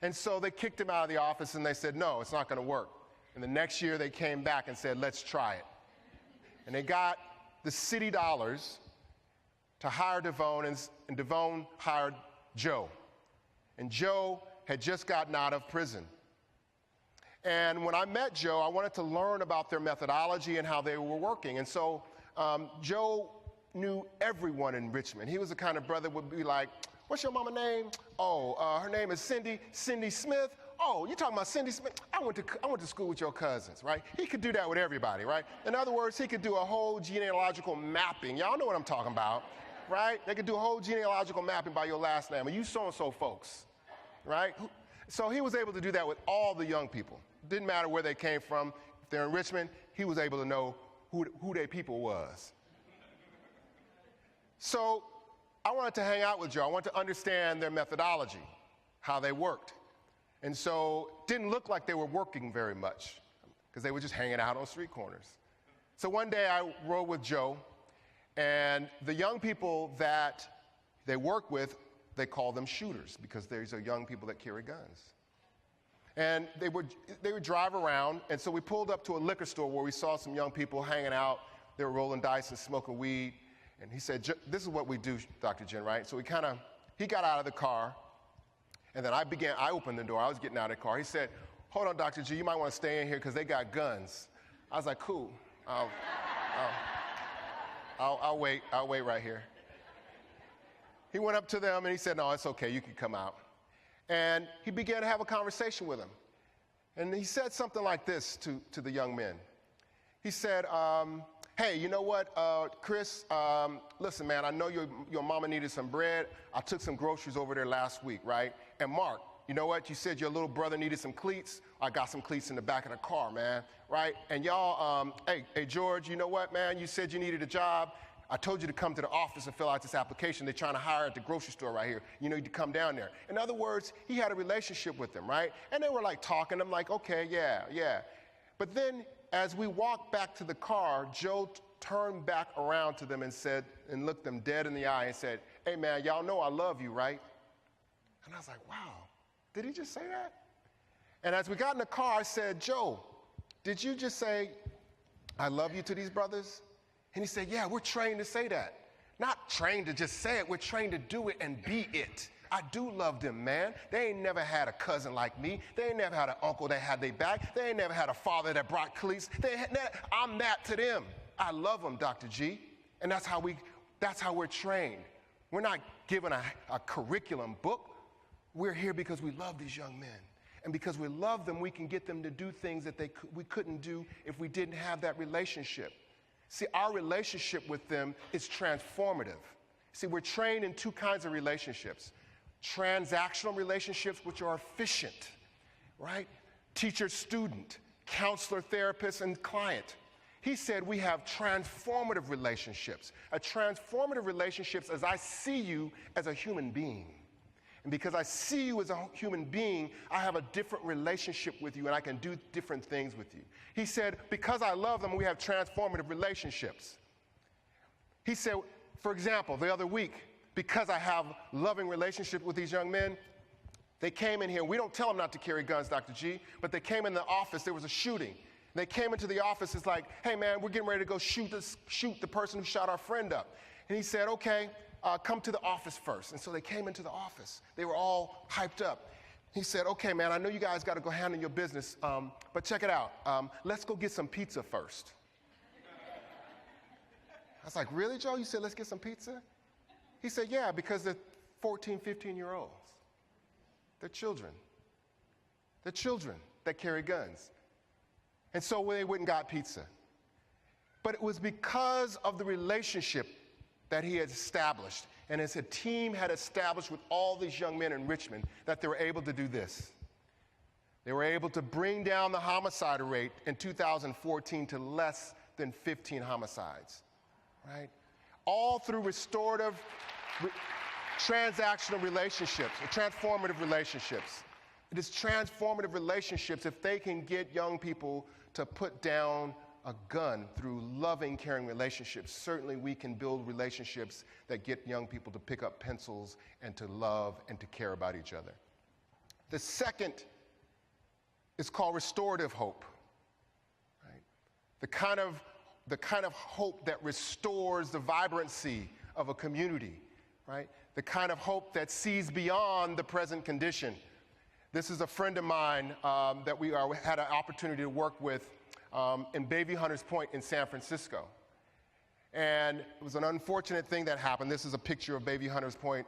And so they kicked him out of the office and they said, no, it's not going to work. And the next year they came back and said, let's try it. And they got the city dollars to hire Devon, and Devon hired Joe. And Joe had just gotten out of prison. And when I met Joe, I wanted to learn about their methodology and how they were working. And so Joe knew everyone in Richmond. He was the kind of brother would be like, what's your mama name? Oh, her name is Cindy Smith. Oh, you talking about Cindy Smith? I went to school with your cousins, right? He could do that with everybody, right? In other words, he could do a whole genealogical mapping. Y'all know what I'm talking about, right? They could do a whole genealogical mapping by your last name. And you so-and-so folks, right? So he was able to do that with all the young people. Didn't matter where they came from. If they're in Richmond, he was able to know who their people was. So I wanted to hang out with Joe. I wanted to understand their methodology, how they worked. And so it didn't look like they were working very much because they were just hanging out on street corners. So one day I rode with Joe, and the young people that they work with, they call them shooters because these are young people that carry guns. And they would drive around, and so we pulled up to a liquor store where we saw some young people hanging out. They were rolling dice and smoking weed. And he said, this is what we do, Dr. Ginwright. So he got out of the car, and then I opened the door. I was getting out of the car. He said, hold on, Dr. G, you might want to stay in here because they got guns. I was like, cool. I'll wait right here. he went up to them and he said, no, it's okay, you can come out. And he began to have a conversation with them. And he said something like this to the young men. He said, hey, you know what, Chris, listen, man, I know your mama needed some bread. I took some groceries over there last week, right? And Mark, you know what, you said your little brother needed some cleats. I got some cleats in the back of the car, man, right? And y'all, hey, George, you know what, man, you said you needed a job. I told you to come to the office and fill out this application. They're trying to hire at the grocery store right here. You need to come down there. In other words, he had a relationship with them, right? And they were like talking. I'm like, okay, yeah. But then as we walked back to the car, Joe turned back around to them and said, and looked them dead in the eye and said, hey man, y'all know I love you, right? And I was like, wow, did he just say that? And as we got in the car, I said, Joe, did you just say, I love you to these brothers? And he said, yeah, we're trained to say that. Not trained to just say it, we're trained to do it and be it. I do love them, man. They ain't never had a cousin like me. They ain't never had an uncle that had their back. They ain't never had a father that brought cleats. I'm that to them. I love them, Dr. G. And that's how we're trained. We're not given a curriculum book. We're here because we love these young men. And because we love them, we can get them to do things that we couldn't do if we didn't have that relationship. See, our relationship with them is transformative. See, we're trained in two kinds of relationships. Transactional relationships, which are efficient, right? Teacher-student, counselor-therapist, and client. He said we have transformative relationships. A transformative relationship is I see you as a human being. And because I see you as a human being, I have a different relationship with you and I can do different things with you. He said, because I love them, we have transformative relationships. He said, for example, the other week, because I have loving relationship with these young men, they came in here. We don't tell them not to carry guns, Dr. G, but they came in the office. There was a shooting. They came into the office. It's like, hey, man, we're getting ready to go shoot the person who shot our friend up. And he said, okay, come to the office first. And so they came into the office. They were all hyped up. He said, okay, man, I know you guys got to go handle your business, but check it out. Let's go get some pizza first. I was like, really, Joe? You said let's get some pizza? He said, yeah, because they're 14, 15-year-olds. They're children. They're children that carry guns. And so they went and got pizza. But it was because of the relationship that he had established and as a team had established with all these young men in Richmond that they were able to do this. They were able to bring down the homicide rate in 2014 to less than 15 homicides, right? All through restorative, transactional relationships, transformative relationships. It is transformative relationships if they can get young people to put down a gun through loving, caring relationships. Certainly we can build relationships that get young people to pick up pencils and to love and to care about each other. The second is called restorative hope, right? The kind of hope that restores the vibrancy of a community, right? The kind of hope that sees beyond the present condition. This is a friend of mine that we had an opportunity to work with in Bayview Hunters Point in San Francisco. And it was an unfortunate thing that happened. This is a picture of Bayview Hunters Point.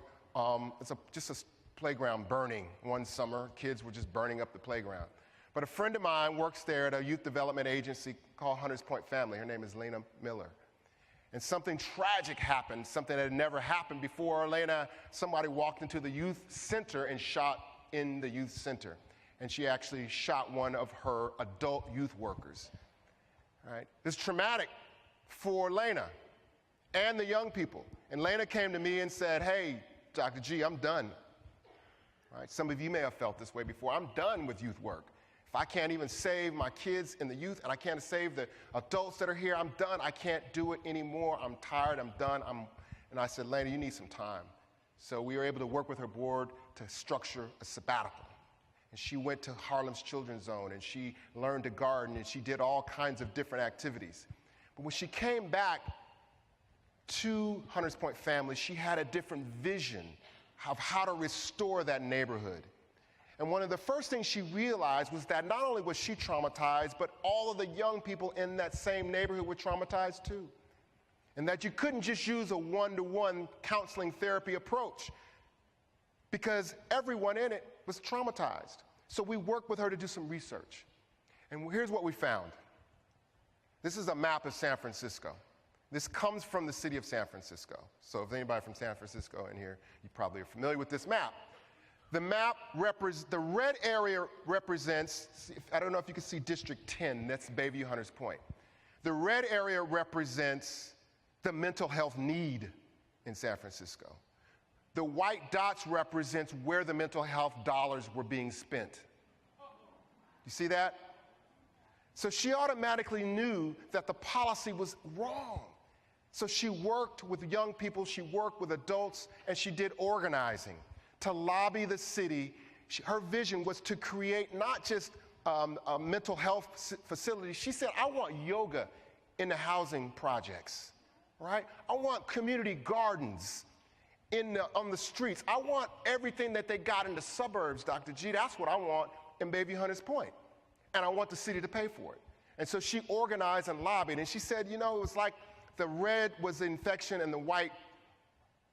It's just a playground burning one summer. Kids were just burning up the playground. But a friend of mine works there at a youth development agency called Hunters Point Family. Her name is Lena Miller. And something tragic happened, something that had never happened before. Somebody walked into the youth center and shot in the youth center. And she actually shot one of her adult youth workers. Right? It's traumatic for Lena and the young people. And Lena came to me and said, hey, Dr. G, I'm done. Right? Some of you may have felt this way before. I'm done with youth work. If I can't even save my kids and the youth, and I can't save the adults that are here, I'm done. I can't do it anymore. I'm tired. I'm done. And I said, Lena, you need some time. So we were able to work with her board to structure a sabbatical. And she went to Harlem's Children's Zone, and she learned to garden, and she did all kinds of different activities. But when she came back to Hunters Point Family, she had a different vision of how to restore that neighborhood. And one of the first things she realized was that not only was she traumatized, but all of the young people in that same neighborhood were traumatized too. and that you couldn't just use a one-to-one counseling therapy approach because everyone in it was traumatized. So we worked with her to do some research. And here's what we found. This is a map of San Francisco. This comes from the city of San Francisco. So if anybody from San Francisco in here, you probably are familiar with this map. The map the red area represents, I don't know if you can see District 10, that's Bayview Hunters Point. The red area represents the mental health need in San Francisco. The white dots represents where the mental health dollars were being spent. You see that? So she automatically knew that the policy was wrong. So she worked with young people, she worked with adults, and she did organizing to lobby the city. Her vision was to create not just a mental health facility. She said, I want yoga in the housing projects, right? I want community gardens on the streets. I want everything that they got in the suburbs, Dr. G. That's what I want in Bayview Hunters Point. And I want the city to pay for it. And so she organized and lobbied, and she said, you know, it was like the red was the infection and the white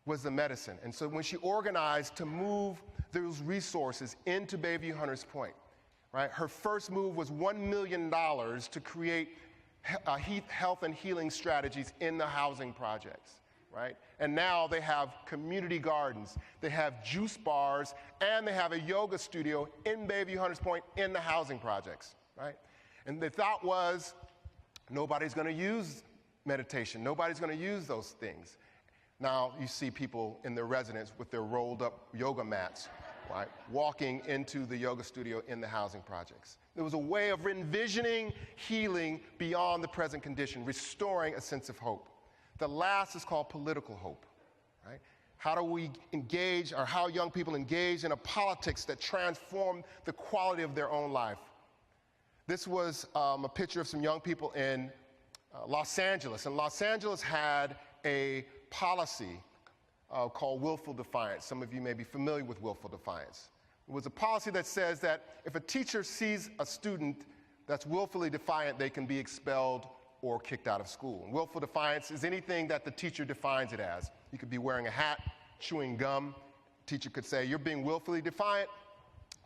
was the medicine. And so when she organized to move those resources into Bayview Hunters Point, right, her first move was $1 million to create health and healing strategies in the housing projects, right? And now they have community gardens, they have juice bars, and they have a yoga studio in Bayview Hunters Point in the housing projects, right? And the thought was, nobody's going to use meditation. Nobody's going to use those things. Now you see people in their residence with their rolled up yoga mats, right, walking into the yoga studio in the housing projects. There was a way of envisioning healing beyond the present condition, restoring a sense of hope. The last is called political hope, right? How do we engage, or how young people engage in a politics that transform the quality of their own life? This was a picture of some young people in Los Angeles. And Los Angeles had a policy called willful defiance. Some of you may be familiar with willful defiance. It was a policy that says that if a teacher sees a student that's willfully defiant, they can be expelled or kicked out of school. And willful defiance is anything that the teacher defines it as. You could be wearing a hat, chewing gum. Teacher could say, you're being willfully defiant,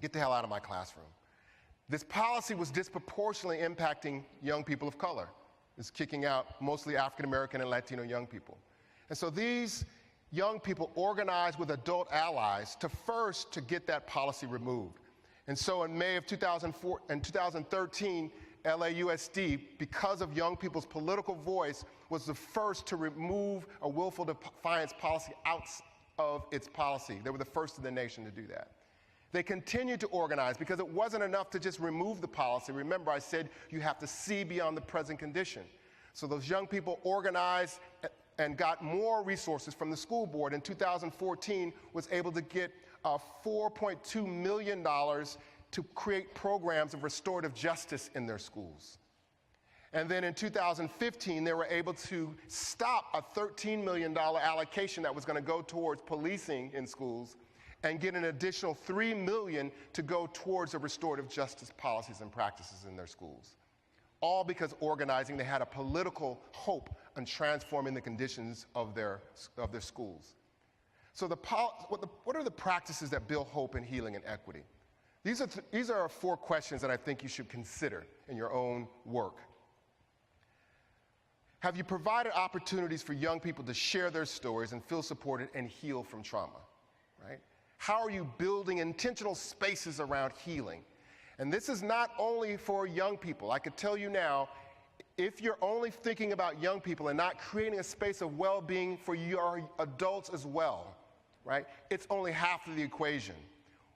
get the hell out of my classroom. This policy was disproportionately impacting young people of color. It's kicking out mostly African American and Latino young people. And so these young people organized with adult allies to get that policy removed. And so in May of 2013, LAUSD, because of young people's political voice, was the first to remove a willful defiance policy out of its policy. They were the first in the nation to do that. They continued to organize because it wasn't enough to just remove the policy. Remember, I said you have to see beyond the present condition. So those young people organized and got more resources from the school board. In 2014, was able to get $4.2 million to create programs of restorative justice in their schools. And then in 2015, they were able to stop a $13 million allocation that was going to go towards policing in schools and get an additional $3 million to go towards the restorative justice policies and practices in their schools. All because organizing, they had a political hope on transforming the conditions of their schools. So what are the practices that build hope and healing and equity? These are 4 questions that I think you should consider in your own work. Have you provided opportunities for young people to share their stories and feel supported and heal from trauma, right? How are you building intentional spaces around healing? And this is not only for young people. I could tell you now, if you're only thinking about young people and not creating a space of well-being for your adults as well, right? It's only half of the equation.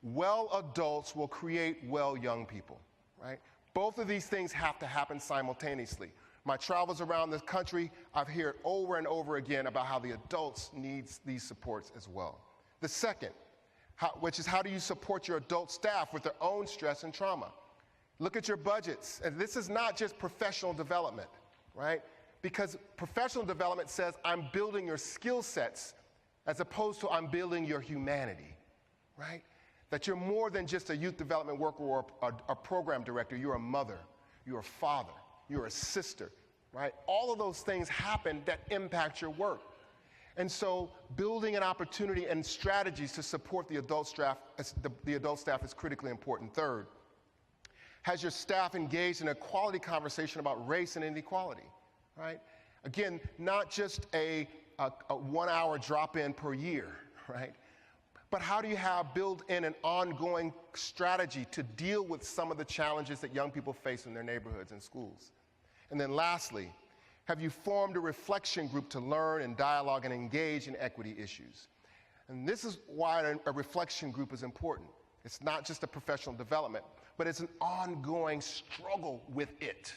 Well adults will create well young people, right? Both of these things have to happen simultaneously. My travels around the country, I've heard over and over again about how the adults need these supports as well. The second, which is how do you support your adult staff with their own stress and trauma? Look at your budgets. And this is not just professional development, right? Because professional development says I'm building your skill sets as opposed to I'm building your humanity, right? That you're more than just a youth development worker or a program director. You're a mother, you're a father, you're a sister, right? All of those things happen that impact your work. And so building an opportunity and strategies to support the adult staff is critically important. Third, has your staff engaged in a quality conversation about race and inequality, right? Again, not just a 1 hour drop-in per year, right? But how do you build in an ongoing strategy to deal with some of the challenges that young people face in their neighborhoods and schools? And then lastly, have you formed a reflection group to learn and dialogue and engage in equity issues? And this is why a reflection group is important. It's not just a professional development, but it's an ongoing struggle with it,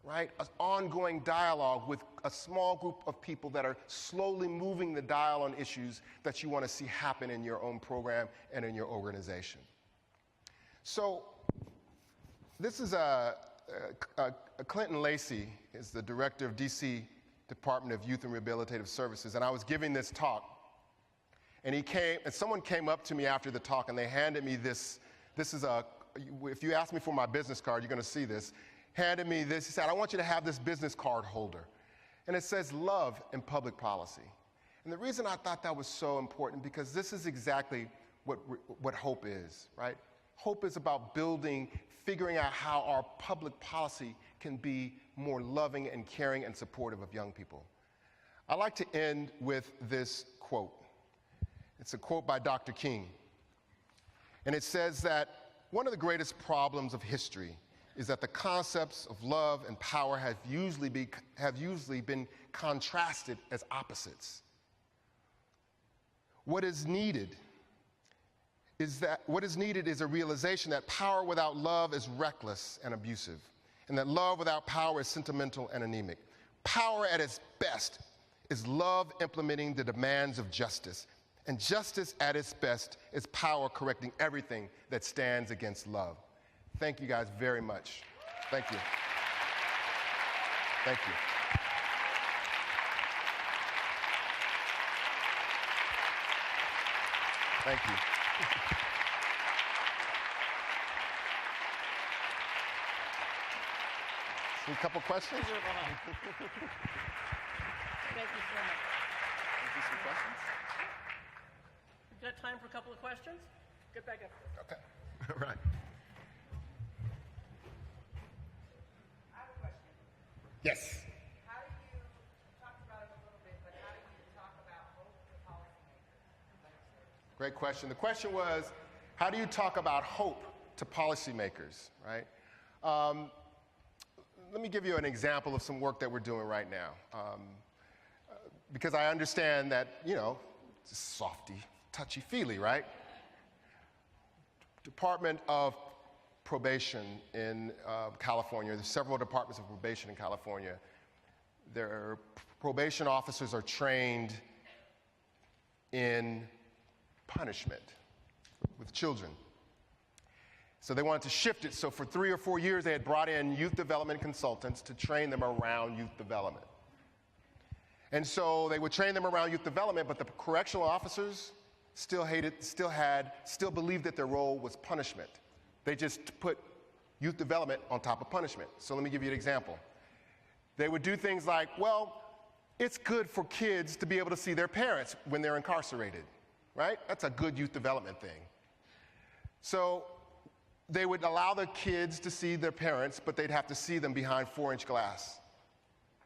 right? An ongoing dialogue with a small group of people that are slowly moving the dial on issues that you want to see happen in your own program and in your organization. So this is Clinton Lacey is the director of DC Department of Youth and Rehabilitative Services, and I was giving this talk, and someone came up to me after the talk, and they handed me this. This is if you ask me for my business card, you're going to see this. Handed me this. He said, "I want you to have this business card holder," and it says "Love in Public Policy." And the reason I thought that was so important because this is exactly what hope is, right? Hope is about figuring out how our public policy can be more loving and caring and supportive of young people. I like to end with this quote. It's a quote by Dr. King. And it says that one of the greatest problems of history is that the concepts of love and power have usually been contrasted as opposites. What is needed is a realization that power without love is reckless and abusive, and that love without power is sentimental and anemic. Power at its best is love implementing the demands of justice, and justice at its best is power correcting everything that stands against love. Thank you guys very much. Thank you. Thank you. Thank you. A couple questions? Thank you so much. Maybe some questions? We've got time for a couple of questions. Get back up. Okay. All right. I have a question. Yes. How do you talk about it a little bit, but how do you talk about hope to policymakers? Great question. The question was, how do you talk about hope to policymakers, right? Let me give you an example of some work that we're doing right now. Because I understand that, it's softy, touchy-feely, right? Department of Probation in California, there's several departments of probation in California. Their probation officers are trained in punishment with children. So they wanted to shift it. So for 3 or 4 years, they had brought in youth development consultants to train them around youth development. And so they would train them around youth development, but the correctional officers still believed that their role was punishment. They just put youth development on top of punishment. So let me give you an example. They would do things like, well, it's good for kids to be able to see their parents when they're incarcerated, right? That's a good youth development thing. So they would allow the kids to see their parents, but they'd have to see them behind 4-inch glass,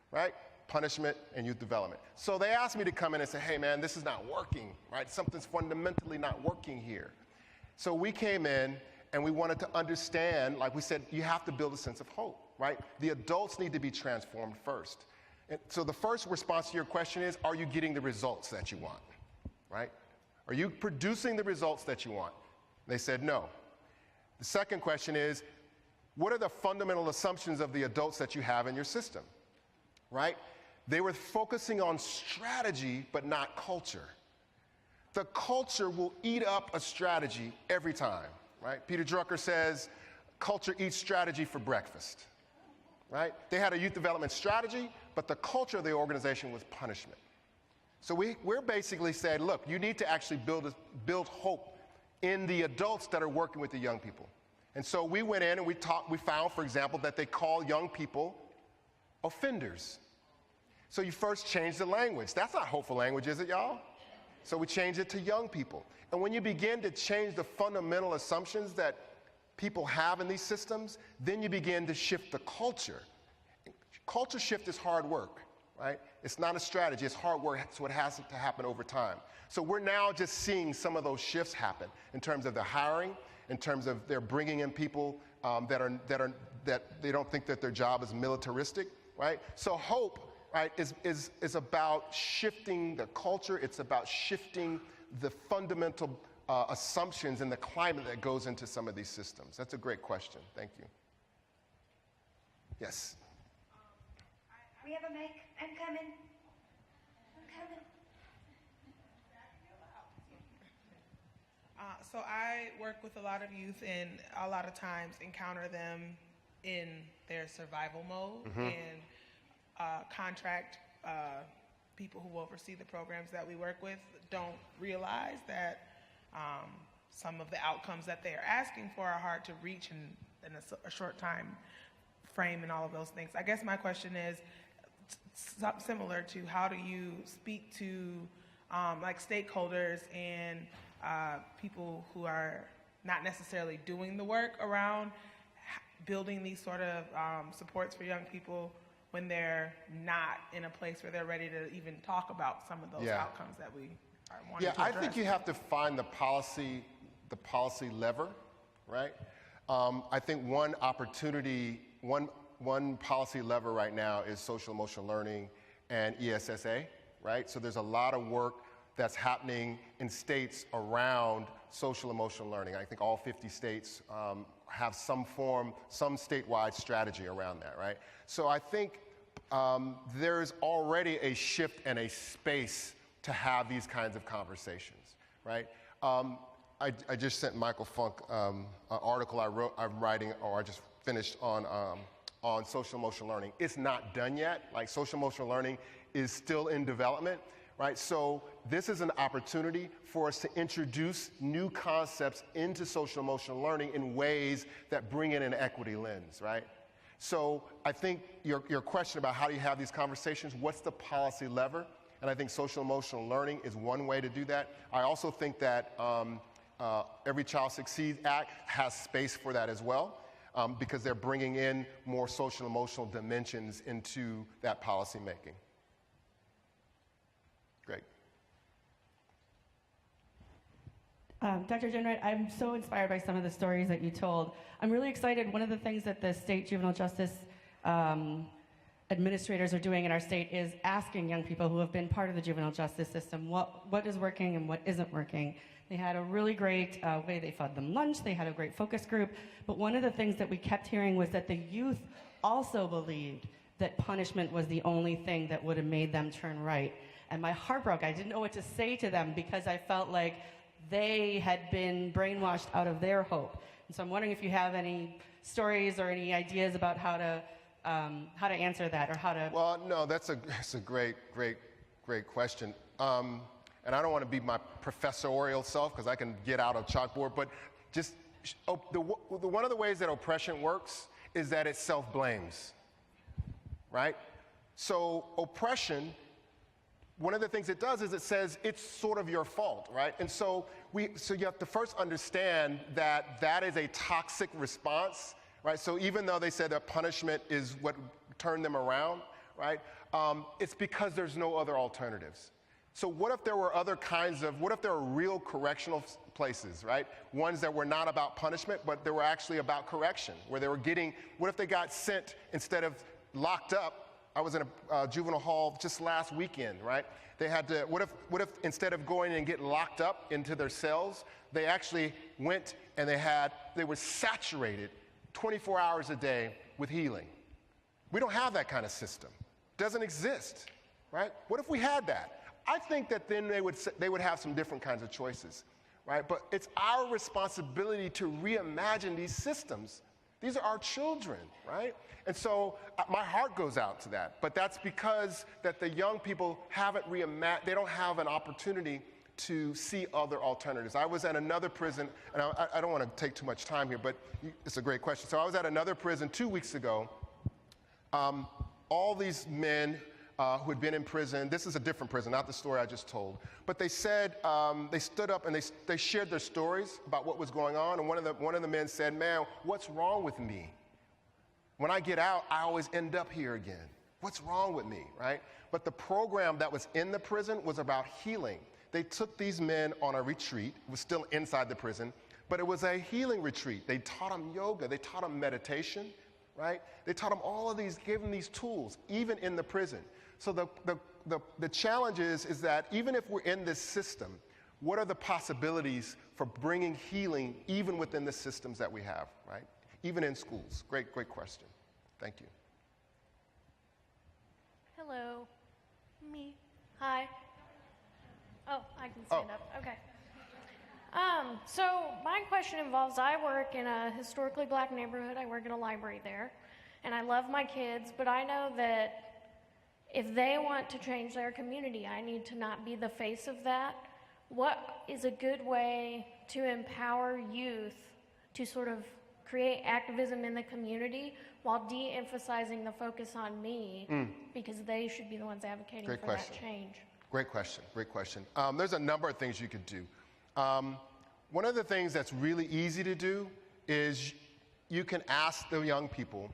right? Punishment and youth development. So they asked me to come in and say, hey man, this is not working, right? Something's fundamentally not working here. So we came in and we wanted to understand, like we said, you have to build a sense of hope, right? The adults need to be transformed first. And so the first response to your question is, are you getting the results that you want, right? Are you producing the results that you want? They said no. The second question is, what are the fundamental assumptions of the adults that you have in your system, right? They were focusing on strategy, but not culture. The culture will eat up a strategy every time, right? Peter Drucker says, culture eats strategy for breakfast, right? They had a youth development strategy, but the culture of the organization was punishment. So we're basically said, look, you need to actually build hope in the adults that are working with the young people. And so we went in and we found, for example, that they call young people offenders. So you first change the language. That's not hopeful language, is it, y'all? So we change it to young people. And when you begin to change the fundamental assumptions that people have in these systems, then you begin to shift the culture. Culture shift is hard work, right? It's not a strategy, it's hard work, so it has to happen over time. So we're now just seeing some of those shifts happen in terms of the hiring, in terms of they're bringing in people that they don't think that their job is militaristic, right? So hope, right, is about shifting the culture. It's about shifting the fundamental assumptions and the climate that goes into some of these systems. That's a great question. Thank you. Yes. We have a mic. I'm coming. So I work with a lot of youth and a lot of times encounter them in their survival mode and contract people who oversee the programs that we work with don't realize that some of the outcomes that they are asking for are hard to reach in a short time frame and all of those things. I guess my question is similar to how do you speak to like stakeholders and people who are not necessarily doing the work around building these sort of supports for young people when they're not in a place where they're ready to even talk about some of those outcomes that we are wanting to address. I think you have to find the policy lever, right? I think one opportunity, one policy lever right now is social emotional learning and ESSA, right? So there's a lot of work that's happening in states around social emotional learning. I think all 50 states have some statewide strategy around that, right? So I think there's already a shift and a space to have these kinds of conversations, right? I just sent Michael Funk an article I'm writing, or I just finished on social emotional learning. It's not done yet. Like, social emotional learning is still in development, right? So this is an opportunity for us to introduce new concepts into social emotional learning in ways that bring in an equity lens, right? So I think your question about how do you have these conversations, what's the policy lever? And I think social emotional learning is one way to do that. I also think that Every Child Succeeds Act has space for that as well, because they're bringing in more social emotional dimensions into that policy making. Great. Dr. Ginwright, I'm so inspired by some of the stories that you told. I'm really excited. One of the things that the state juvenile justice administrators are doing in our state is asking young people who have been part of the juvenile justice system what is working and what isn't working. They had a really great way they fed them lunch. They had a great focus group. But one of the things that we kept hearing was that the youth also believed that punishment was the only thing that would have made them turn right. And my heart broke. I didn't know what to say to them because I felt like they had been brainwashed out of their hope. And so I'm wondering if you have any stories or any ideas about how to answer that, or how to... Well, no, that's a great question. And I don't want to be my professorial self because I can get out of chalkboard, but just one of the ways that oppression works is that it self-blames, right? So oppression, one of the things it does is it says it's sort of your fault, right? And so you have to first understand that that is a toxic response, right? So even though they said that punishment is what turned them around, right? It's because there's no other alternatives. So what if there were what if there were real correctional places, right? Ones that were not about punishment, but they were actually about correction, where they were what if they got sent instead of locked up? I was in a juvenile hall just last weekend, right? They had to, what if instead of going and getting locked up into their cells, they actually went and they were saturated 24 hours a day with healing. We don't have that kind of system. It doesn't exist, right? What if we had that? I think that then they would have some different kinds of choices, right? But it's our responsibility to reimagine these systems. These are our children, right? And so my heart goes out to that. But that's because that the young people they don't have an opportunity to see other alternatives. I was at another prison, and I don't want to take too much time here, but it's a great question. So I was at another prison 2 weeks ago. all these men who had been in prison. This is a different prison, not the story I just told. But they said, they stood up and they shared their stories about what was going on. And one of the men said, man, what's wrong with me? When I get out, I always end up here again. What's wrong with me, right? But the program that was in the prison was about healing. They took these men on a retreat. It was still inside the prison, but it was a healing retreat. They taught them yoga. They taught them meditation, right? They taught them all of these, gave them these tools, even in the prison. So the challenge is that even if we're in this system, what are the possibilities for bringing healing even within the systems that we have, right? Even in schools. Great question. Thank you. Hello. Me. Hi. Oh, I can stand up. Okay. So my question involves, I work in a historically black neighborhood. I work in a library there. And I love my kids, but I know that if they want to change their community, I need to not be the face of that. What is a good way to empower youth to sort of create activism in the community while de-emphasizing the focus on me, because they should be the ones advocating for that change? Great question. There's a number of things you could do. One of the things that's really easy to do is you can ask the young people,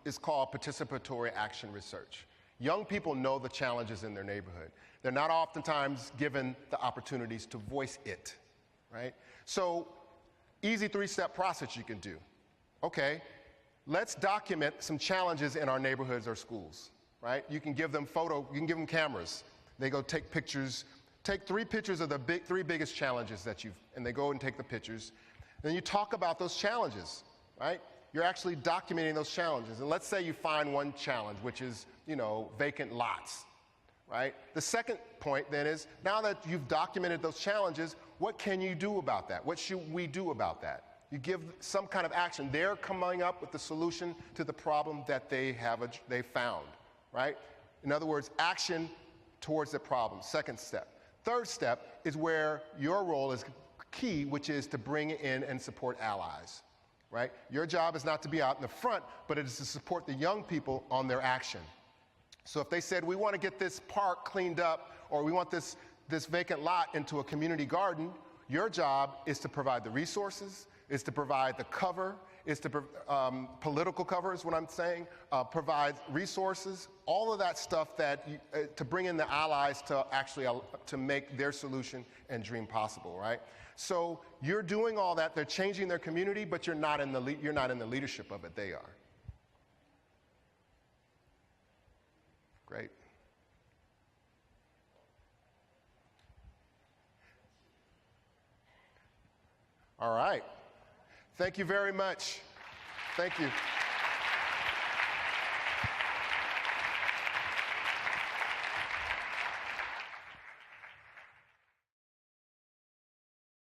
it's called participatory action research. Young people know the challenges in their neighborhood. They're not oftentimes given the opportunities to voice it, right? So, easy 3-step process you can do. Okay, let's document some challenges in our neighborhoods or schools, right? You can give them you can give them cameras. They go take pictures, take 3 pictures of the 3 biggest challenges and they go and take the pictures. Then you talk about those challenges, right? You're actually documenting those challenges. And let's say you find one challenge, which is, vacant lots, right? The second point then is, now that you've documented those challenges, what can you do about that? What should we do about that? You give some kind of action. They're coming up with the solution to the problem that they found, right? In other words, action towards the problem. Second step. Third step is where your role is key, which is to bring in and support allies, right? Your job is not to be out in the front, but it is to support the young people on their action. So if they said, we want to get this park cleaned up, or we want this vacant lot into a community garden, your job is to provide the resources, is to provide the cover, is to political cover is what I'm saying, provide resources, all of that stuff to bring in the allies to actually to make their solution and dream possible, right? So you're doing all that. They're changing their community, but you're not in the leadership of it. They are. Great. All right. Thank you very much. Thank you.